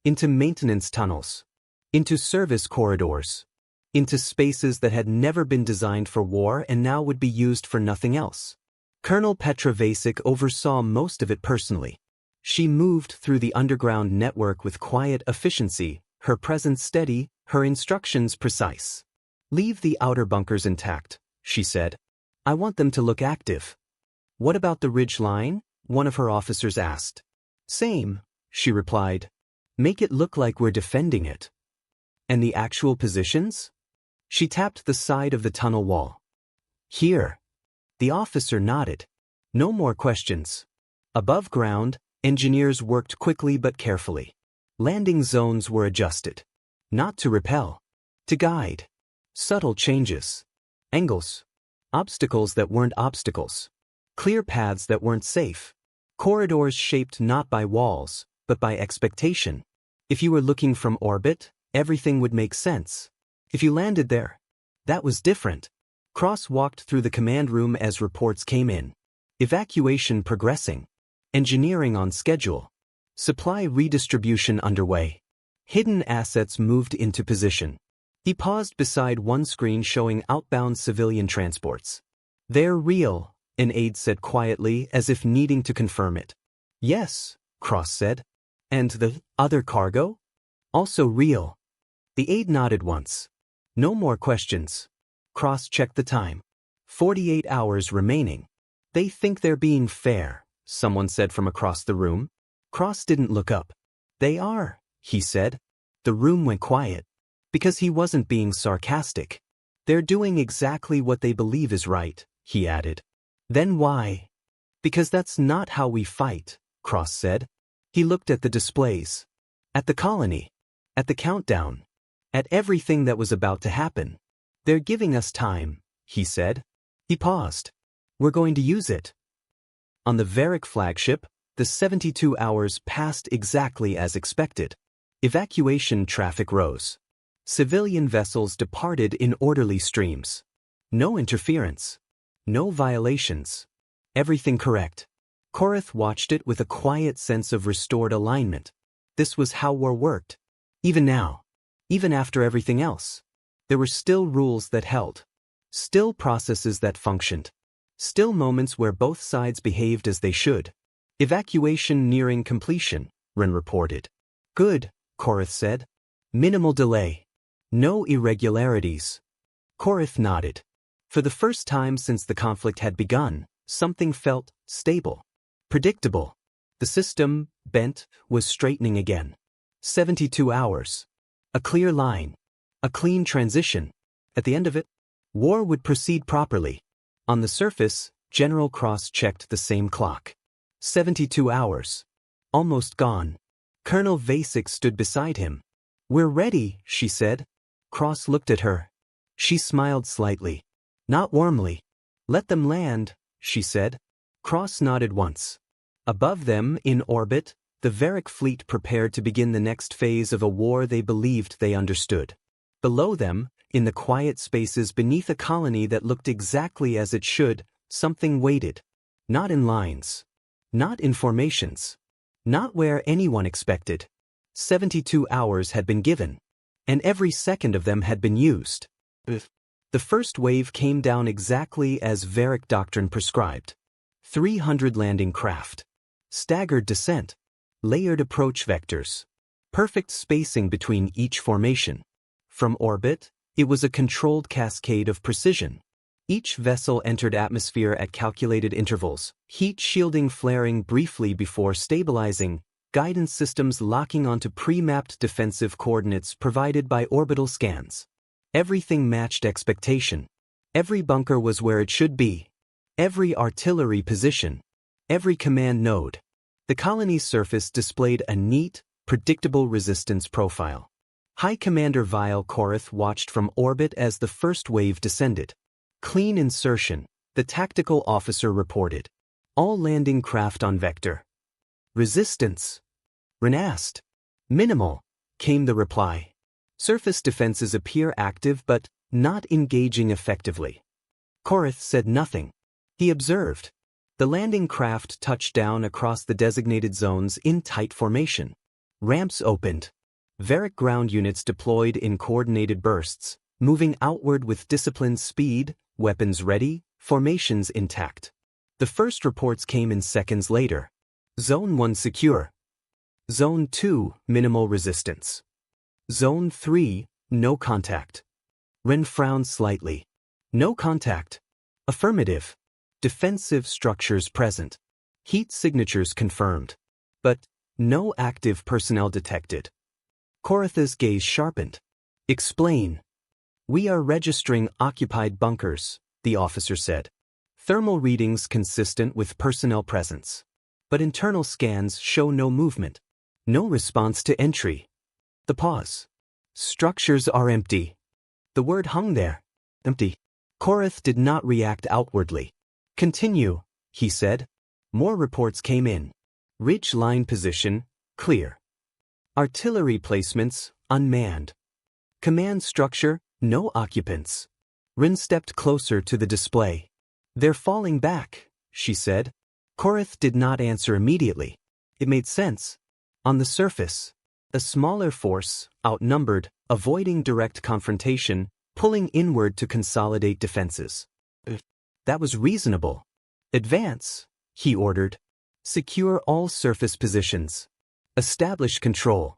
Into maintenance tunnels. Into service corridors. Into spaces that had never been designed for war and now would be used for nothing else. Colonel Petra Vasic oversaw most of it personally. She moved through the underground network with quiet efficiency, her presence steady, her instructions precise. Leave the outer bunkers intact, she said. I want them to look active. What about the ridge line? One of her officers asked. Same, she replied. Make it look like we're defending it. And the actual positions? She tapped the side of the tunnel wall. Here. The officer nodded. No more questions. Above ground, engineers worked quickly but carefully. Landing zones were adjusted. Not to repel. To guide. Subtle changes. Angles. Obstacles that weren't obstacles. Clear paths that weren't safe. Corridors shaped not by walls, but by expectation. If you were looking from orbit, everything would make sense. If you landed there, that was different. Cross walked through the command room as reports came in. Evacuation progressing. Engineering on schedule. Supply redistribution underway. Hidden assets moved into position. He paused beside one screen showing outbound civilian transports. They're real, an aide said quietly as if needing to confirm it. Yes, Cross said. And the other cargo? Also real. The aide nodded once. No more questions. Cross checked the time. 48 hours remaining. They think they're being fair, someone said from across the room. Cross didn't look up. They are, he said. The room went quiet. Because he wasn't being sarcastic. They're doing exactly what they believe is right, he added. Then why? Because that's not how we fight, Cross said. He looked at the displays. At the colony. At the countdown. At everything that was about to happen. They're giving us time, he said. He paused. We're going to use it. On the Veric flagship, the 72 hours passed exactly as expected. Evacuation traffic rose. Civilian vessels departed in orderly streams. No interference. No violations. Everything correct. Korath watched it with a quiet sense of restored alignment. This was how war worked. Even now. Even after everything else. There were still rules that held. Still processes that functioned. Still moments where both sides behaved as they should. Evacuation nearing completion, Ren reported. Good, Korath said. Minimal delay. No irregularities. Korath nodded. For the first time since the conflict had begun, something felt stable. Predictable. The system, bent, was straightening again. 72 hours. A clear line. A clean transition. At the end of it, war would proceed properly. On the surface, General Cross checked the same clock. 72 hours. Almost gone. Colonel Vasic stood beside him. We're ready, she said. Cross looked at her. She smiled slightly. Not warmly. Let them land, she said. Cross nodded once. Above them, in orbit, the Veric fleet prepared to begin the next phase of a war they believed they understood. Below them, in the quiet spaces beneath a colony that looked exactly as it should, something waited. Not in lines. Not in formations. Not where anyone expected. 72 hours had been given. And every second of them had been used. The first wave came down exactly as Veric doctrine prescribed. 300 landing craft. Staggered descent. Layered approach vectors. Perfect spacing between each formation. From orbit, it was a controlled cascade of precision. Each vessel entered atmosphere at calculated intervals, heat shielding flaring briefly before stabilizing, guidance systems locking onto pre-mapped defensive coordinates provided by orbital scans. Everything matched expectation. Every bunker was where it should be. Every artillery position. Every command node. The colony's surface displayed a neat, predictable resistance profile. High Commander Vile Korath watched from orbit as the first wave descended. Clean insertion, the tactical officer reported. All landing craft on vector. Resistance? Ren asked. Minimal, came the reply. Surface defenses appear active but not engaging effectively. Korath said nothing. He observed. The landing craft touched down across the designated zones in tight formation. Ramps opened. Veric ground units deployed in coordinated bursts, moving outward with disciplined speed, weapons ready, formations intact. The first reports came in seconds later. Zone 1 secure. Zone 2, minimal resistance. Zone 3, no contact. Ren frowned slightly. No contact. Affirmative. Defensive structures present. Heat signatures confirmed. But no active personnel detected. Korath's gaze sharpened. Explain. We are registering occupied bunkers, the officer said. Thermal readings consistent with personnel presence. But internal scans show no movement. No response to entry. The pause. Structures are empty. The word hung there. Empty. Korath did not react outwardly. Continue, he said. More reports came in. Ridge line position, clear. Artillery placements, unmanned. Command structure, no occupants. Rin stepped closer to the display. They're falling back, she said. Korath did not answer immediately. It made sense. On the surface, a smaller force, outnumbered, avoiding direct confrontation, pulling inward to consolidate defenses. That was reasonable. Advance, he ordered. Secure all surface positions. Establish control.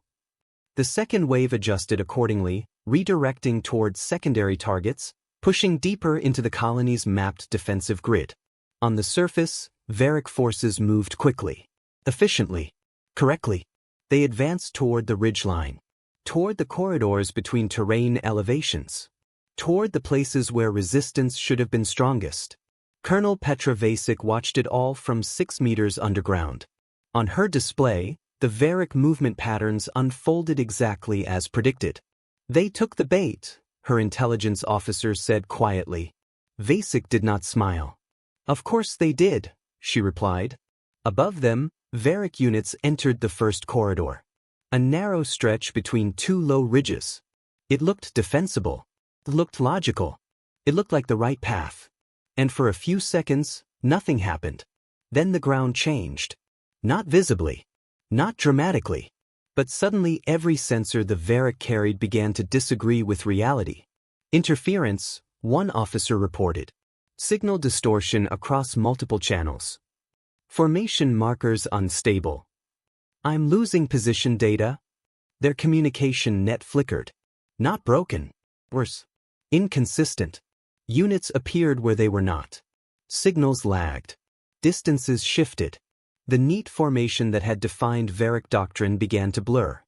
The second wave adjusted accordingly, redirecting towards secondary targets, pushing deeper into the colony's mapped defensive grid. On the surface, Veric forces moved quickly, efficiently, correctly. They advanced toward the ridgeline, toward the corridors between terrain elevations, toward the places where resistance should have been strongest. Colonel Petra Vasic watched it all from 6 meters underground. On her display, the Veric movement patterns unfolded exactly as predicted. They took the bait, her intelligence officer said quietly. Veric did not smile. Of course they did, she replied. Above them, Veric units entered the first corridor. A narrow stretch between two low ridges. It looked defensible. It looked logical. It looked like the right path. And for a few seconds, nothing happened. Then the ground changed. Not visibly. Not dramatically. But suddenly every sensor the Veric carried began to disagree with reality. Interference, one officer reported. Signal distortion across multiple channels. Formation markers unstable. I'm losing position data. Their communication net flickered. Not broken. Worse. Inconsistent. Units appeared where they were not. Signals lagged. Distances shifted. The neat formation that had defined Veric doctrine began to blur.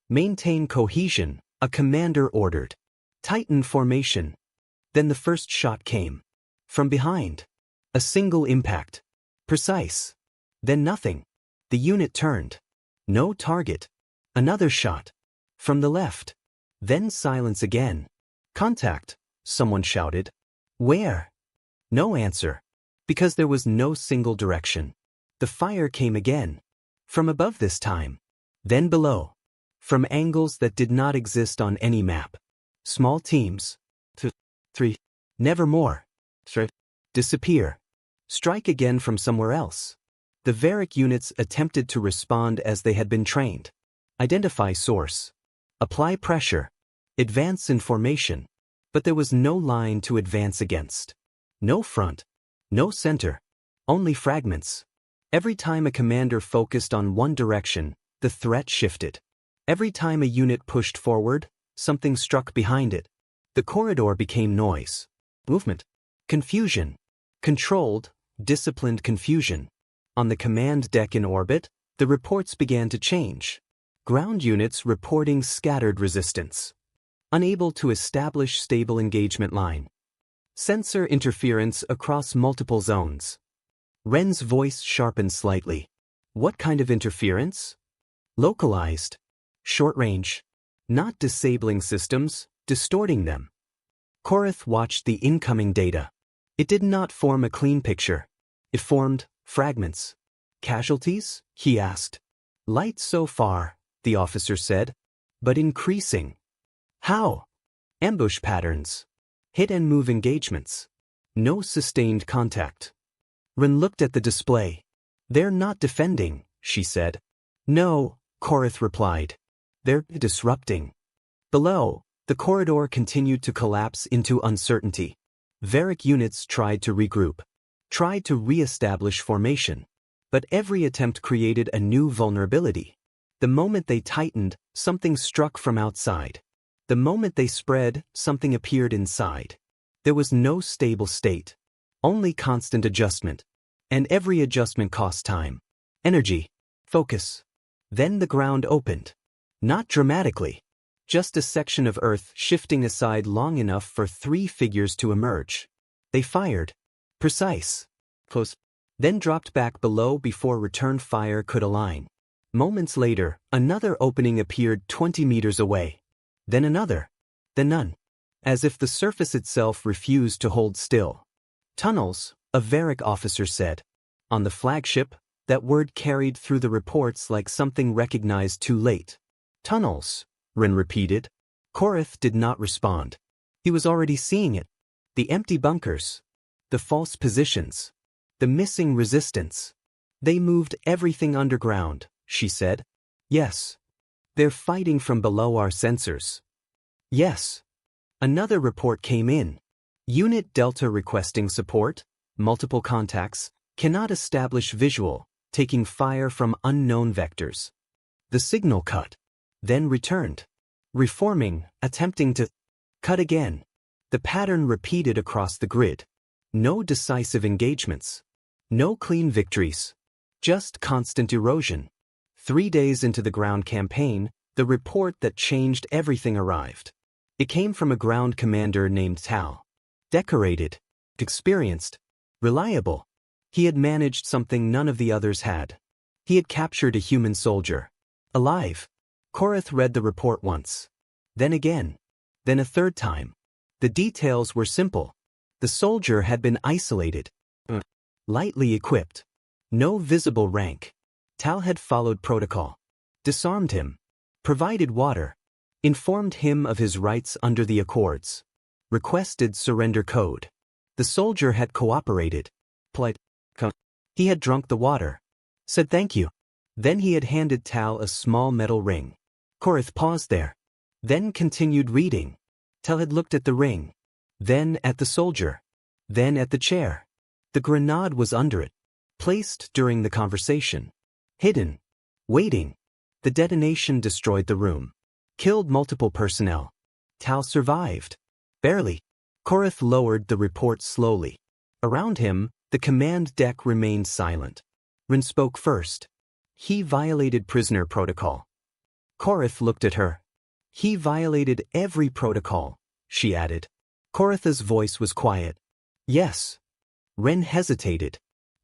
Maintain cohesion, a commander ordered. Tighten formation. Then the first shot came. From behind. A single impact. Precise. Then nothing. The unit turned. No target. Another shot. From the left. Then silence again. Contact, someone shouted. Where? No answer. Because there was no single direction. The fire came again. From above this time. Then below. From angles that did not exist on any map. Small teams. 2, 3. Never more. Disappear. Strike again from somewhere else. The Veric units attempted to respond as they had been trained. Identify source. Apply pressure. Advance in formation. But there was no line to advance against. No front. No center. Only fragments. Every time a commander focused on one direction, the threat shifted. Every time a unit pushed forward, something struck behind it. The corridor became noise. Movement. Confusion. Controlled, disciplined confusion. On the command deck in orbit, the reports began to change. Ground units reporting scattered resistance. Unable to establish stable engagement line. Sensor interference across multiple zones. Ren's voice sharpened slightly. What kind of interference? Localized. Short range. Not disabling systems, distorting them. Korath watched the incoming data. It did not form a clean picture. It formed fragments. Casualties? He asked. Light so far, the officer said. But increasing. How? Ambush patterns. Hit and move engagements. No sustained contact. Ren looked at the display. They're not defending, she said. No, Korath replied. They're disrupting. Below, the corridor continued to collapse into uncertainty. Veric units tried to regroup. Tried to re-establish formation. But every attempt created a new vulnerability. The moment they tightened, something struck from outside. The moment they spread, something appeared inside. There was no stable state. Only constant adjustment. And every adjustment cost time. Energy. Focus. Then the ground opened. Not dramatically. Just a section of Earth shifting aside long enough for 3 figures to emerge. They fired. Precise. Close. Then dropped back below before return fire could align. Moments later, another opening appeared 20 meters away. Then another. Then none. As if the surface itself refused to hold still. Tunnels, a Veric officer said. On the flagship, that word carried through the reports like something recognized too late. Tunnels, Ren repeated. Korath did not respond. He was already seeing it. The empty bunkers. The false positions. The missing resistance. They moved everything underground, she said. Yes. They're fighting from below our sensors. Yes. Another report came in. Unit Delta requesting support, multiple contacts, cannot establish visual, taking fire from unknown vectors. The signal cut. Then returned. Reforming, attempting to cut again. The pattern repeated across the grid. No decisive engagements. No clean victories. Just constant erosion. 3 days into the ground campaign, the report that changed everything arrived. It came from a ground commander named Tal. Decorated. Experienced. Reliable. He had managed something none of the others had. He had captured a human soldier. Alive. Korath read the report once. Then again. Then a third time. The details were simple. The soldier had been isolated. Lightly equipped. No visible rank. Tal had followed protocol. Disarmed him. Provided water. Informed him of his rights under the Accords. Requested surrender code. The soldier had cooperated. He had drunk the water. Said thank you. Then he had handed Tal a small metal ring. Korath paused there. Then continued reading. Tal had looked at the ring. Then at the soldier. Then at the chair. The grenade was under it. Placed during the conversation. Hidden. Waiting. The detonation destroyed the room. Killed multiple personnel. Tal survived. Barely. Korath lowered the report slowly. Around him, the command deck remained silent. Rin spoke first. He violated prisoner protocol. Korath looked at her. He violated every protocol, she added. Korath's voice was quiet. Yes. Ren hesitated.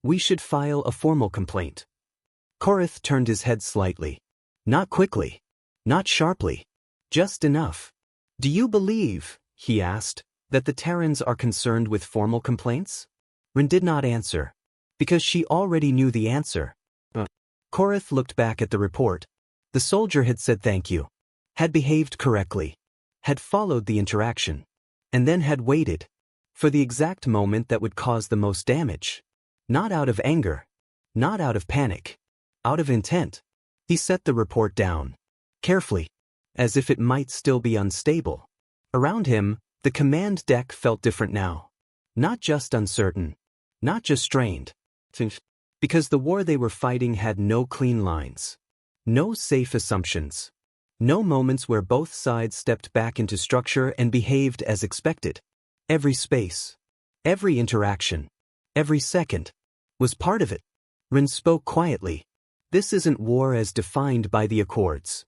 We should file a formal complaint. Korath turned his head slightly. Not quickly. Not sharply. Just enough. Do you believe, he asked, that the Terrans are concerned with formal complaints? Rin did not answer. Because she already knew the answer. Korath looked back at the report. The soldier had said thank you. Had behaved correctly. Had followed the interaction. And then had waited. For the exact moment that would cause the most damage. Not out of anger. Not out of panic. Out of intent. He set the report down. Carefully. As if it might still be unstable. Around him, the command deck felt different now. Not just uncertain. Not just strained. Because the war they were fighting had no clean lines. No safe assumptions. No moments where both sides stepped back into structure and behaved as expected. Every space. Every interaction. Every second. Was part of it. Rin spoke quietly. This isn't war as defined by the Accords.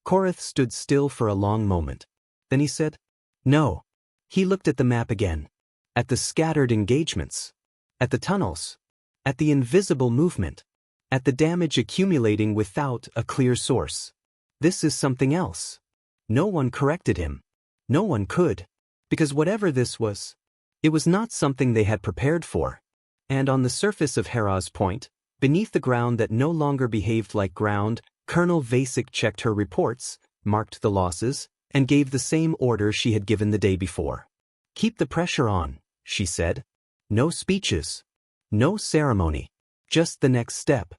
Korath stood still for a long moment. Then he said, no. He looked at the map again. At the scattered engagements. At the tunnels. At the invisible movement. At the damage accumulating without a clear source. This is something else. No one corrected him. No one could. Because whatever this was, it was not something they had prepared for. And on the surface of Hera's Point, beneath the ground that no longer behaved like ground, Colonel Vasek checked her reports, marked the losses, and gave the same order she had given the day before. Keep the pressure on, she said. No speeches. No ceremony. Just the next step.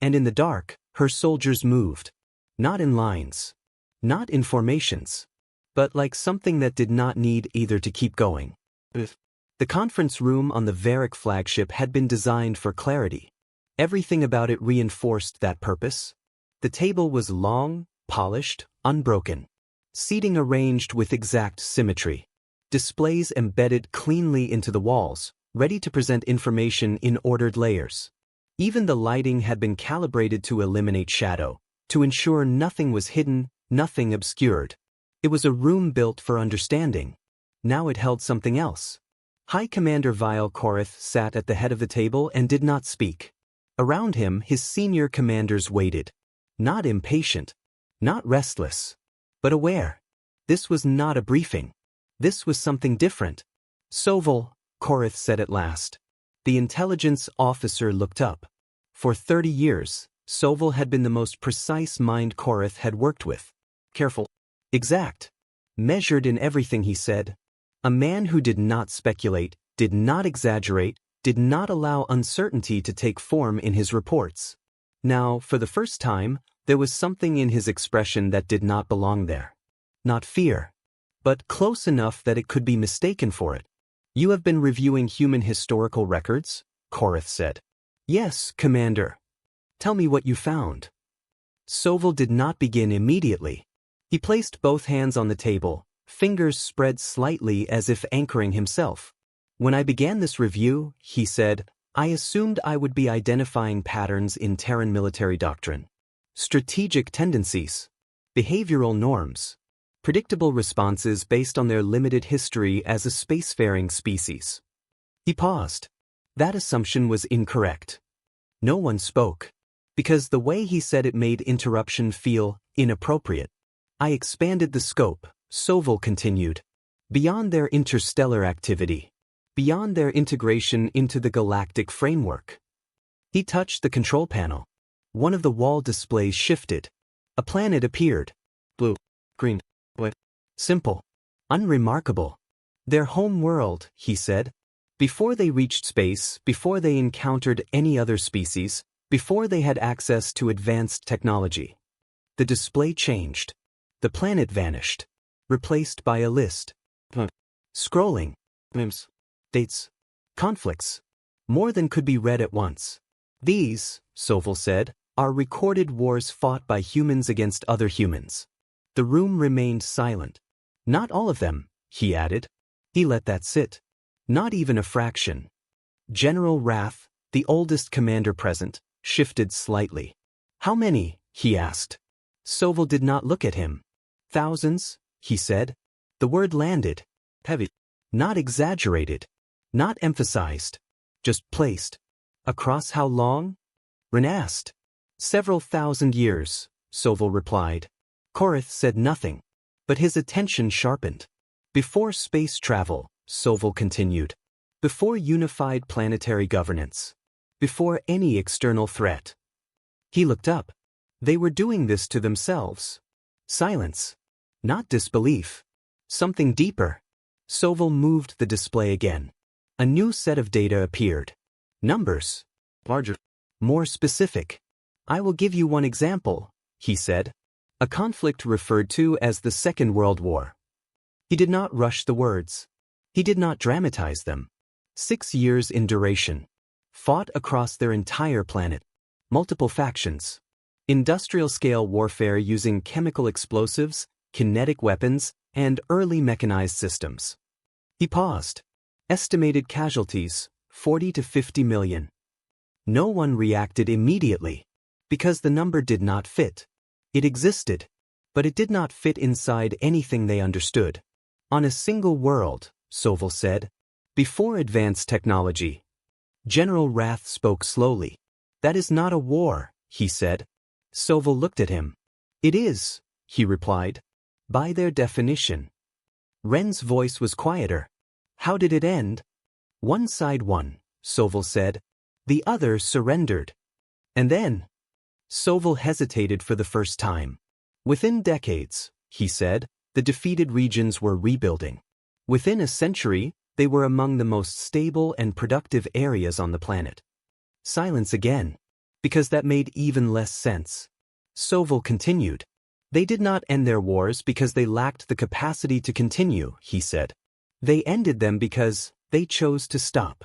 And in the dark, her soldiers moved. Not in lines. Not in formations. But like something that did not need either to keep going. The conference room on the Veric flagship had been designed for clarity. Everything about it reinforced that purpose. The table was long, polished, unbroken. Seating arranged with exact symmetry. Displays embedded cleanly into the walls, ready to present information in ordered layers. Even the lighting had been calibrated to eliminate shadow, to ensure nothing was hidden, nothing obscured. It was a room built for understanding. Now it held something else. High Commander Vile Korath sat at the head of the table and did not speak. Around him, his senior commanders waited. Not impatient. Not restless. But aware. This was not a briefing. This was something different. Soval, Korath said at last. The intelligence officer looked up. For 30 years, Soval had been the most precise mind Korath had worked with. Careful. Exact. Measured in everything he said. A man who did not speculate, did not exaggerate, did not allow uncertainty to take form in his reports. Now, for the first time, there was something in his expression that did not belong there. Not fear. But close enough that it could be mistaken for it. You have been reviewing human historical records? Korath said. Yes, Commander. Tell me what you found. Soval did not begin immediately. He placed both hands on the table, fingers spread slightly as if anchoring himself. When I began this review, he said, I assumed I would be identifying patterns in Terran military doctrine. Strategic tendencies. Behavioral norms. Predictable responses based on their limited history as a spacefaring species. He paused. That assumption was incorrect. No one spoke. Because the way he said it made interruption feel inappropriate. I expanded the scope, Soval continued. Beyond their interstellar activity. beyond their integration into the galactic framework. He touched the control panel. One of the wall displays shifted. A planet appeared. Blue, green, white. Simple. Unremarkable. Their home world, he said. Before they reached space, before they encountered any other species, before they had access to advanced technology. The display changed. The planet vanished, replaced by a list. Scrolling. Names. Dates. Conflicts. More than could be read at once. These, Soval said, are recorded wars fought by humans against other humans. The room remained silent. Not all of them, he added. He let that sit. Not even a fraction. General Wrath, the oldest commander present, shifted slightly. How many? He asked. Soval did not look at him. Thousands, he said. The word landed. Heavy. Not exaggerated. Not emphasized. Just placed. Across how long? Ren asked. Several thousand years, Soval replied. Korath said nothing, but his attention sharpened. Before space travel, Soval continued. Before unified planetary governance. Before any external threat. He looked up. They were doing this to themselves. Silence. Not disbelief. Something deeper. Soval moved the display again. A new set of data appeared. Numbers. Larger. More specific. I will give you one example, he said. A conflict referred to as the Second World War. He did not rush the words. He did not dramatize them. 6 years in duration. Fought across their entire planet. Multiple factions. Industrial-scale warfare using chemical explosives, kinetic weapons, and early mechanized systems. He paused. Estimated casualties, 40 to 50 million. No one reacted immediately, because the number did not fit. It existed, but it did not fit inside anything they understood. On a single world, Soval said, before advanced technology. General Wrath spoke slowly. That is not a war, he said. Soval looked at him. It is, he replied. By their definition. Ren's voice was quieter. How did it end? One side won, Soval said. The other surrendered. And then? Soval hesitated for the first time. Within decades, he said, the defeated regions were rebuilding. Within a century, they were among the most stable and productive areas on the planet. Silence again, because that made even less sense. Soval continued. They did not end their wars because they lacked the capacity to continue, he said. They ended them because they chose to stop.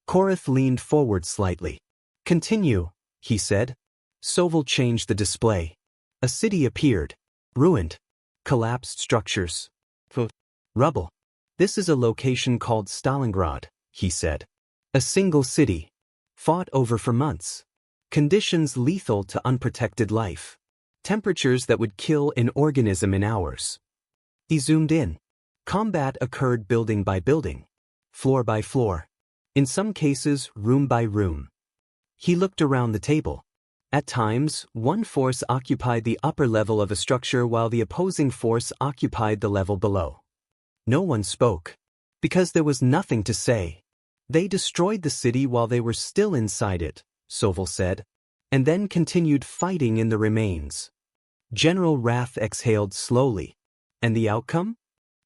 Korath leaned forward slightly. Continue, he said. Soval changed the display. A city appeared. Ruined. Collapsed structures. Rubble. This is a location called Stalingrad, he said. A single city. Fought over for months. Conditions lethal to unprotected life. Temperatures that would kill an organism in hours. He zoomed in. Combat occurred building by building. Floor by floor. In some cases, room by room. He looked around the table. At times, one force occupied the upper level of a structure while the opposing force occupied the level below. No one spoke. Because there was nothing to say. They destroyed the city while they were still inside it, Soval said, and then continued fighting in the remains. General Wrath exhaled slowly. And the outcome?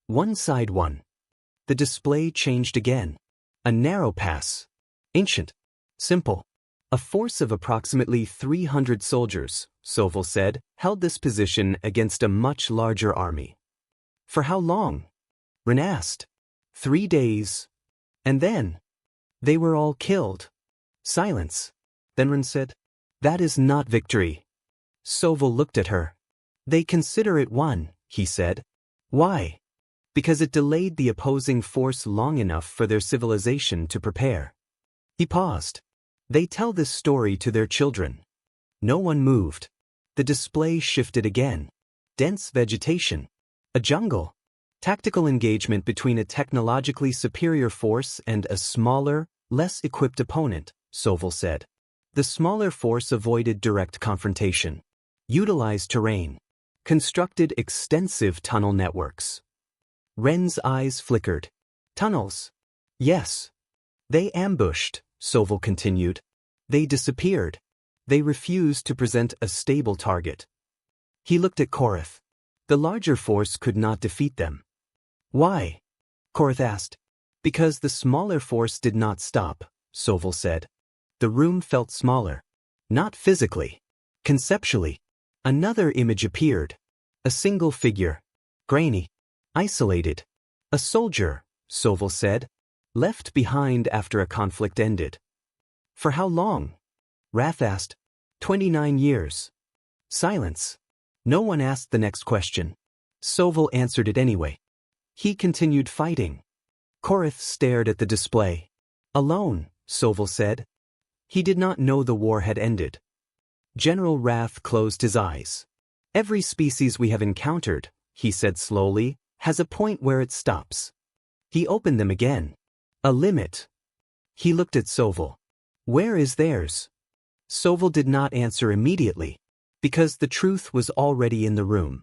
One side won. The display changed again. A narrow pass. Ancient. Simple. A force of approximately 300 soldiers, Soval said, held this position against a much larger army. For how long? Ren asked. 3 days. And then? They were all killed. Silence. Then Ren said, that is not victory. Soval looked at her. They consider it won, he said. Why? Because it delayed the opposing force long enough for their civilization to prepare. He paused. They tell this story to their children. No one moved. The display shifted again. Dense vegetation. A jungle. Tactical engagement between a technologically superior force and a smaller, less equipped opponent, Soval said. The smaller force avoided direct confrontation. Utilized terrain. Constructed extensive tunnel networks. Ren's eyes flickered. Tunnels. Yes. They ambushed, Sovol continued. They disappeared. They refused to present a stable target. He looked at Korath. The larger force could not defeat them. Why? Korath asked. Because the smaller force did not stop, Sovol said. The room felt smaller. Not physically. Conceptually. Another image appeared. A single figure. Grainy. Isolated. A soldier, Sovol said. Left behind after a conflict ended. For how long? Wrath asked. 29 years. Silence. No one asked the next question. Sovol answered it anyway. He continued fighting. Korath stared at the display. Alone, Sovol said. He did not know the war had ended. General Wrath closed his eyes. Every species we have encountered, he said slowly, has a point where it stops. He opened them again. A limit. He looked at Sovol. Where is theirs? Sovol did not answer immediately, because the truth was already in the room.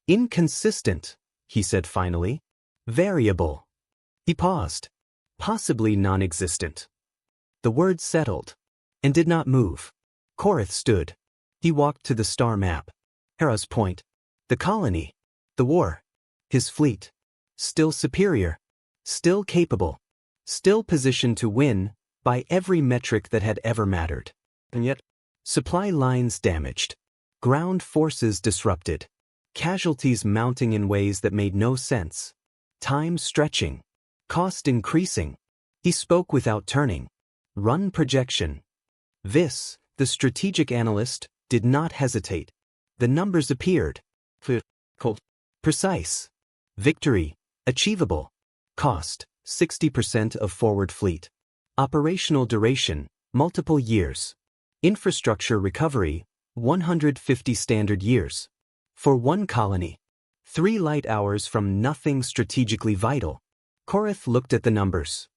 Inconsistent, he said finally. Variable. He paused. Possibly non-existent. The words settled, and did not move. Korath stood. He walked to the star map. Hera's point. The colony. The war. His fleet. Still superior. Still capable. Still positioned to win, by every metric that had ever mattered. And yet, supply lines damaged. Ground forces disrupted. Casualties mounting in ways that made no sense. Time stretching. Cost increasing. He spoke without turning. Run projection. This, the strategic analyst, did not hesitate. The numbers appeared. Cold. Precise. Victory. Achievable. Cost, 60% of forward fleet. Operational duration, multiple years. Infrastructure recovery, 150 standard years. For one colony. 3 light hours from nothing strategically vital. Korath looked at the numbers.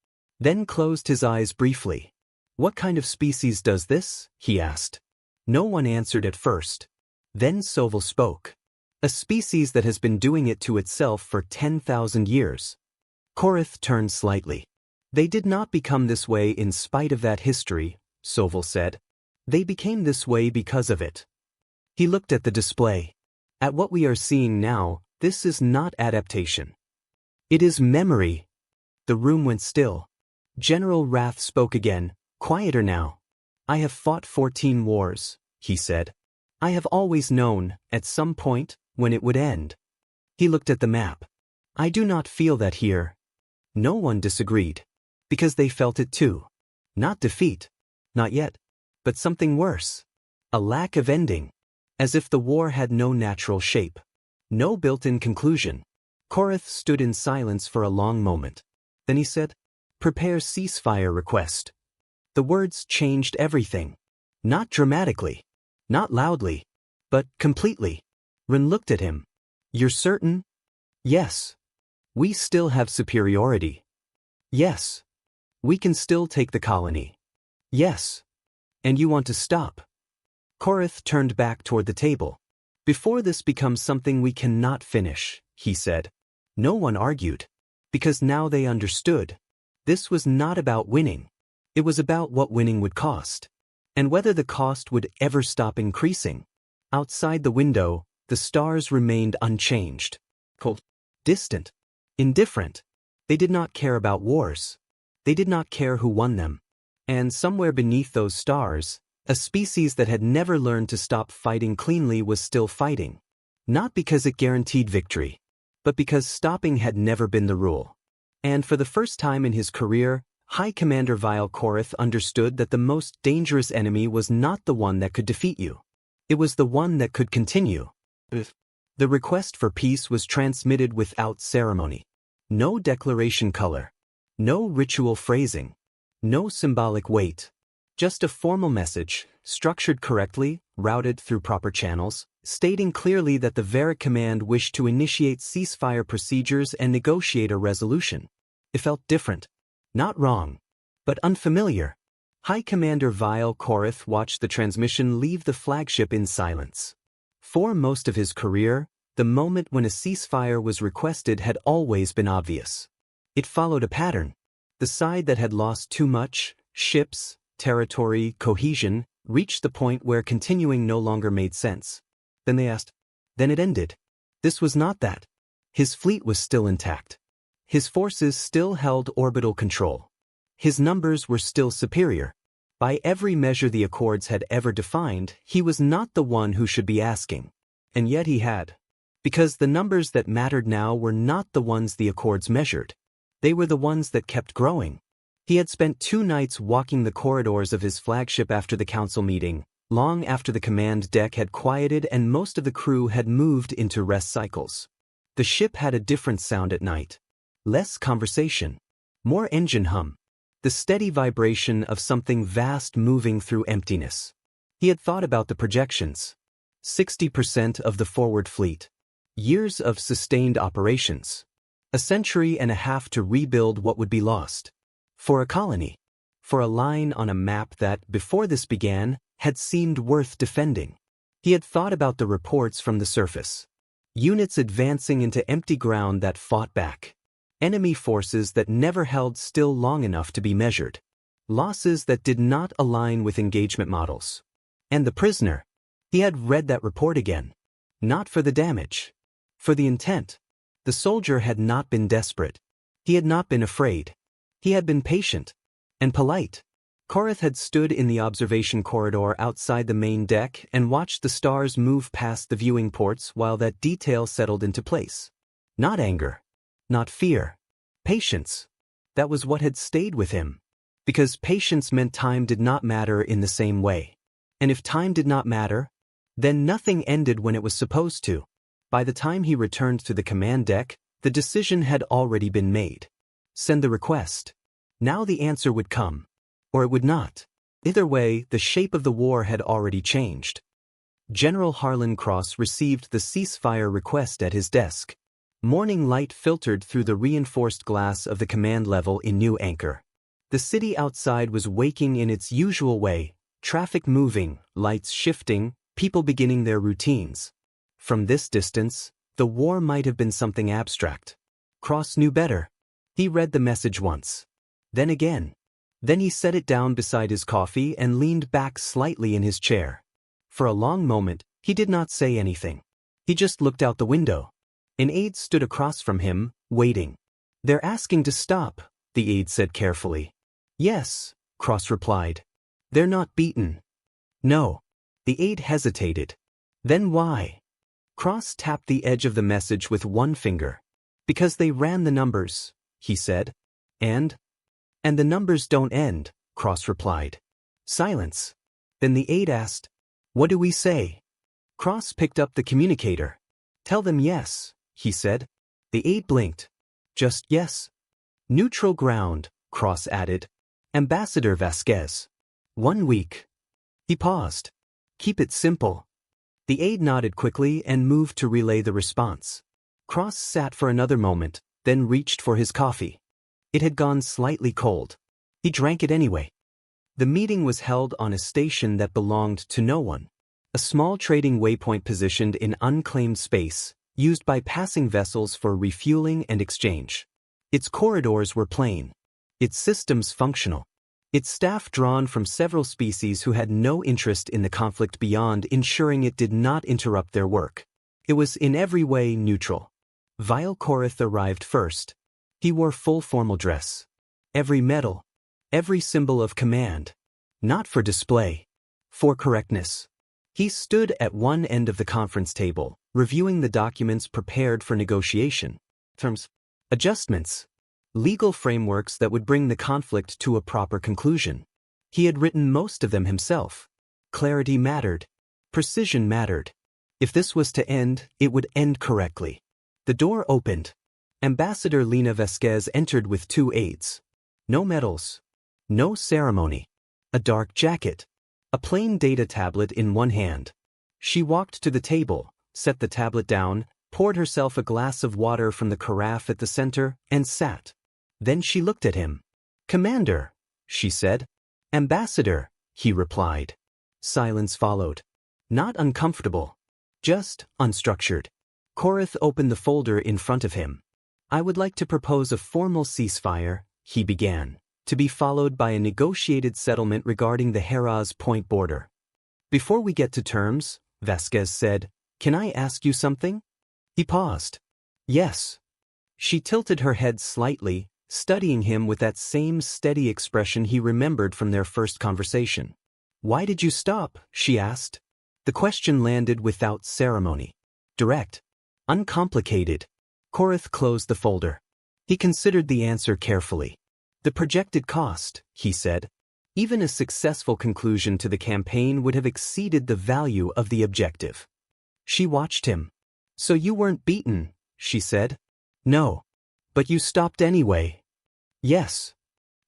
Then closed his eyes briefly. What kind of species does this? He asked. No one answered at first. Then Sovol spoke. A species that has been doing it to itself for 10,000 years. Korath turned slightly. They did not become this way in spite of that history, Sovol said. They became this way because of it. He looked at the display. At what we are seeing now, this is not adaptation. It is memory. The room went still. General Wrath spoke again, quieter now. I have fought 14 wars, he said. I have always known, at some point, when it would end. He looked at the map. I do not feel that here. No one disagreed. Because they felt it too. Not defeat. Not yet. But something worse. A lack of ending. As if the war had no natural shape. No built-in conclusion. Korath stood in silence for a long moment. Then he said, "Prepare ceasefire request." The words changed everything. Not dramatically. Not loudly. But completely. Ren looked at him. You're certain? Yes. We still have superiority. Yes. We can still take the colony. Yes. And you want to stop? Korath turned back toward the table. Before this becomes something we cannot finish, he said. No one argued. Because now they understood. This was not about winning. It was about what winning would cost. And whether the cost would ever stop increasing. Outside the window, the stars remained unchanged. Cold. Distant. Indifferent. They did not care about wars. They did not care who won them. And somewhere beneath those stars, a species that had never learned to stop fighting cleanly was still fighting. Not because it guaranteed victory, but because stopping had never been the rule. And for the first time in his career, High Commander Vile Korath understood that the most dangerous enemy was not the one that could defeat you. It was the one that could continue. The request for peace was transmitted without ceremony. No declaration color. No ritual phrasing. No symbolic weight. Just a formal message, structured correctly, routed through proper channels, stating clearly that the Veric Command wished to initiate ceasefire procedures and negotiate a resolution. It felt different. Not wrong. But unfamiliar. High Commander Vile Korath watched the transmission leave the flagship in silence. For most of his career, the moment when a ceasefire was requested had always been obvious. It followed a pattern. The side that had lost too much, ships, territory, cohesion, reached the point where continuing no longer made sense. Then they asked. Then it ended. This was not that. His fleet was still intact. His forces still held orbital control. His numbers were still superior. By every measure the Accords had ever defined, he was not the one who should be asking. And yet he had. Because the numbers that mattered now were not the ones the Accords measured. They were the ones that kept growing. He had spent 2 nights walking the corridors of his flagship after the council meeting, long after the command deck had quieted and most of the crew had moved into rest cycles. The ship had a different sound at night. Less conversation. More engine hum. The steady vibration of something vast moving through emptiness. He had thought about the projections. 60% of the forward fleet. Years of sustained operations. A century and a half to rebuild what would be lost. For a colony. For a line on a map that, before this began, had seemed worth defending. He had thought about the reports from the surface. Units advancing into empty ground that fought back. Enemy forces that never held still long enough to be measured. Losses that did not align with engagement models. And the prisoner. He had read that report again. Not for the damage. For the intent. The soldier had not been desperate. He had not been afraid. He had been patient. And polite. Korath had stood in the observation corridor outside the main deck and watched the stars move past the viewing ports while that detail settled into place. Not anger. Not fear. Patience. That was what had stayed with him. Because patience meant time did not matter in the same way. And if time did not matter, then nothing ended when it was supposed to. By the time he returned to the command deck, the decision had already been made. Send the request. Now the answer would come. Or it would not. Either way, the shape of the war had already changed. General Harlan Cross received the ceasefire request at his desk. Morning light filtered through the reinforced glass of the command level in New Anchor. The city outside was waking in its usual way, traffic moving, lights shifting, people beginning their routines. From this distance, the war might have been something abstract. Cross knew better. He read the message once. Then again. Then he set it down beside his coffee and leaned back slightly in his chair. For a long moment, he did not say anything. He just looked out the window. An aide stood across from him, waiting. They're asking to stop, the aide said carefully. Yes, Cross replied. They're not beaten. No. The aide hesitated. Then why? Cross tapped the edge of the message with one finger. Because they ran the numbers, he said. And the numbers don't end, Cross replied. Silence. Then the aide asked, what do we say? Cross picked up the communicator. Tell them yes, he said. The aide blinked. Just yes. Neutral ground, Cross added. Ambassador Vasquez. 1 week. He paused. Keep it simple. The aide nodded quickly and moved to relay the response. Cross sat for another moment, then reached for his coffee. It had gone slightly cold. He drank it anyway. The meeting was held on a station that belonged to no one. A small trading waypoint positioned in unclaimed space, used by passing vessels for refueling and exchange. Its corridors were plain. Its systems functional. Its staff drawn from several species who had no interest in the conflict beyond ensuring it did not interrupt their work. It was in every way neutral. Vile Korath arrived first. He wore full formal dress. Every medal. Every symbol of command. Not for display. For correctness. He stood at one end of the conference table, reviewing the documents prepared for negotiation. Terms. Adjustments. Legal frameworks that would bring the conflict to a proper conclusion. He had written most of them himself. Clarity mattered. Precision mattered. If this was to end, it would end correctly. The door opened. Ambassador Lena Vasquez entered with 2 aides. No medals. No ceremony. A dark jacket. A plain data tablet in one hand. She walked to the table, set the tablet down, poured herself a glass of water from the carafe at the center, and sat. Then she looked at him. Commander, she said. Ambassador, he replied. Silence followed. Not uncomfortable. Just unstructured. Korath opened the folder in front of him. I would like to propose a formal ceasefire, he began, to be followed by a negotiated settlement regarding the Heraz Point border. Before we get to terms, Vasquez said, can I ask you something? He paused. Yes. She tilted her head slightly, studying him with that same steady expression he remembered from their first conversation. Why did you stop? She asked. The question landed without ceremony. Direct. Uncomplicated. Korath closed the folder. He considered the answer carefully. The projected cost, he said. Even a successful conclusion to the campaign would have exceeded the value of the objective. She watched him. So you weren't beaten, she said. No. But you stopped anyway. Yes.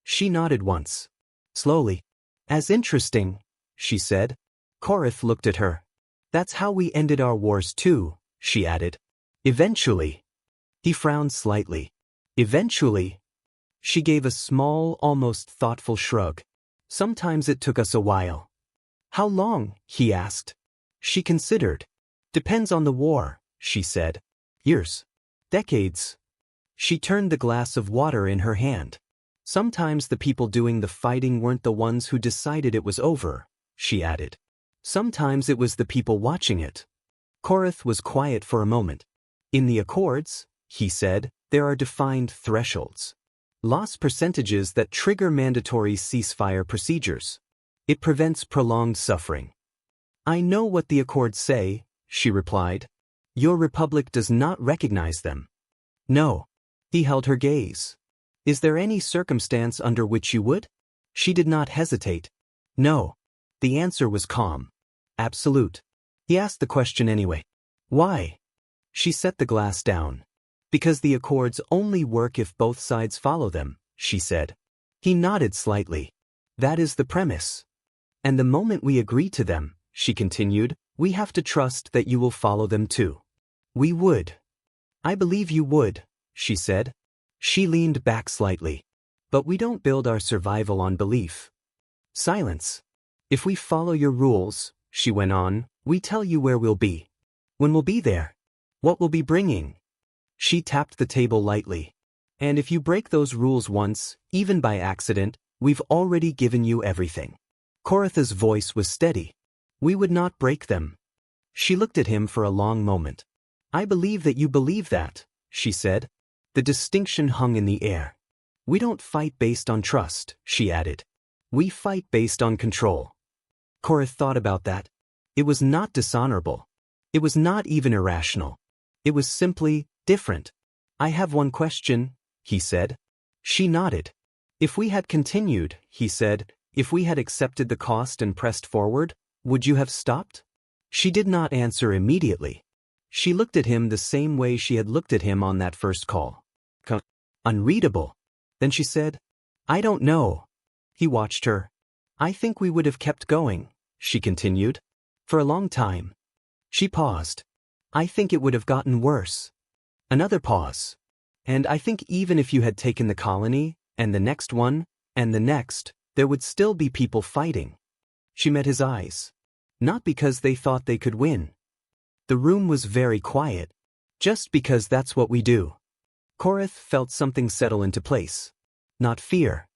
She nodded once. Slowly. As interesting, she said. Korath looked at her. That's how we ended our wars too, she added. Eventually. He frowned slightly. Eventually. She gave a small, almost thoughtful shrug. Sometimes it took us a while. How long? He asked. She considered. Depends on the war, she said. Years. Decades. She turned the glass of water in her hand. Sometimes the people doing the fighting weren't the ones who decided it was over, she added. Sometimes it was the people watching it. Korath was quiet for a moment. In the Accords, he said, there are defined thresholds. Loss percentages that trigger mandatory ceasefire procedures. It prevents prolonged suffering. I know what the Accords say, she replied. Your republic does not recognize them. No. He held her gaze. Is there any circumstance under which you would? She did not hesitate. No. The answer was calm. Absolute. He asked the question anyway. Why? She set the glass down. Because the Accords only work if both sides follow them, she said. He nodded slightly. That is the premise. And the moment we agree to them, she continued, we have to trust that you will follow them too. We would. I believe you would, she said. She leaned back slightly. But we don't build our survival on belief. Silence. If we follow your rules, she went on, we tell you where we'll be. When we'll be there. What we'll be bringing. She tapped the table lightly. And if you break those rules once, even by accident, we've already given you everything. Korath's voice was steady. We would not break them. She looked at him for a long moment. I believe that you believe that, she said. The distinction hung in the air. We don't fight based on trust, she added. We fight based on control. Korath thought about that. It was not dishonorable. It was not even irrational. It was simply different. I have one question, he said. She nodded. If we had continued, he said, if we had accepted the cost and pressed forward, would you have stopped? She did not answer immediately. She looked at him the same way she had looked at him on that first call. Unreadable. Then she said, I don't know. He watched her. I think we would have kept going, she continued. For a long time. She paused. I think it would have gotten worse. Another pause. And I think even if you had taken the colony, and the next one, and the next, there would still be people fighting. She met his eyes. Not because they thought they could win. The room was very quiet. Just because that's what we do. Korath felt something settle into place. Not fear.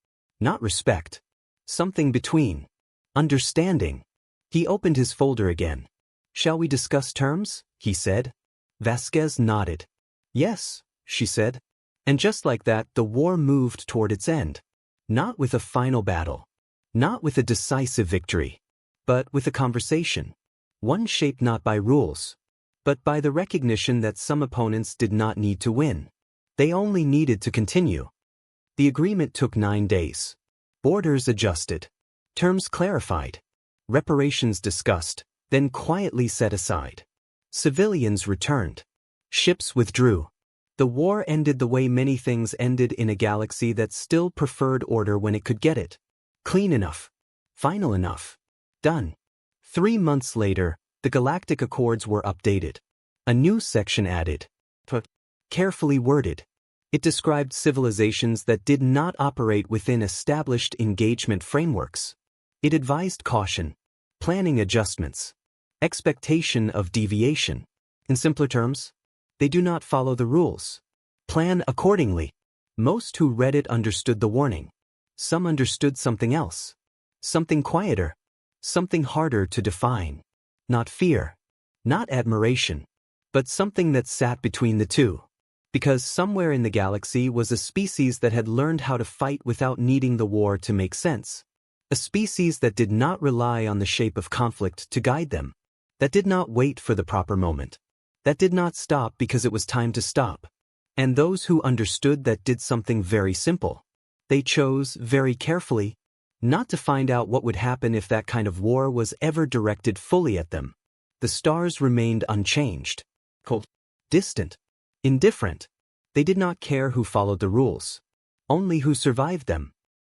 Not respect. Something between. Understanding. He opened his folder again. Shall we discuss terms? He said. Vasquez nodded. Yes, she said. And just like that, the war moved toward its end. Not with a final battle. Not with a decisive victory. But with a conversation. One shaped not by rules. But by the recognition that some opponents did not need to win. They only needed to continue. The agreement took 9 days. Borders adjusted. Terms clarified. Reparations discussed, then quietly set aside. Civilians returned. Ships withdrew. The war ended the way many things ended in a galaxy that still preferred order when it could get it. Clean enough. Final enough. Done. 3 months later, the Galactic Accords were updated. A new section added. Carefully worded. It described civilizations that did not operate within established engagement frameworks. It advised caution, planning adjustments, expectation of deviation. In simpler terms, they do not follow the rules. Plan accordingly. Most who read it understood the warning. Some understood something else. Something quieter. Something harder to define. Not fear. Not admiration. But something that sat between the two. Because somewhere in the galaxy was a species that had learned how to fight without needing the war to make sense. A species that did not rely on the shape of conflict to guide them. That did not wait for the proper moment. That did not stop because it was time to stop. And those who understood that did something very simple. They chose, very carefully, not to find out what would happen if that kind of war was ever directed fully at them. The stars remained unchanged. Cold. Distant. Indifferent. They did not care who followed the rules. Only who survived them.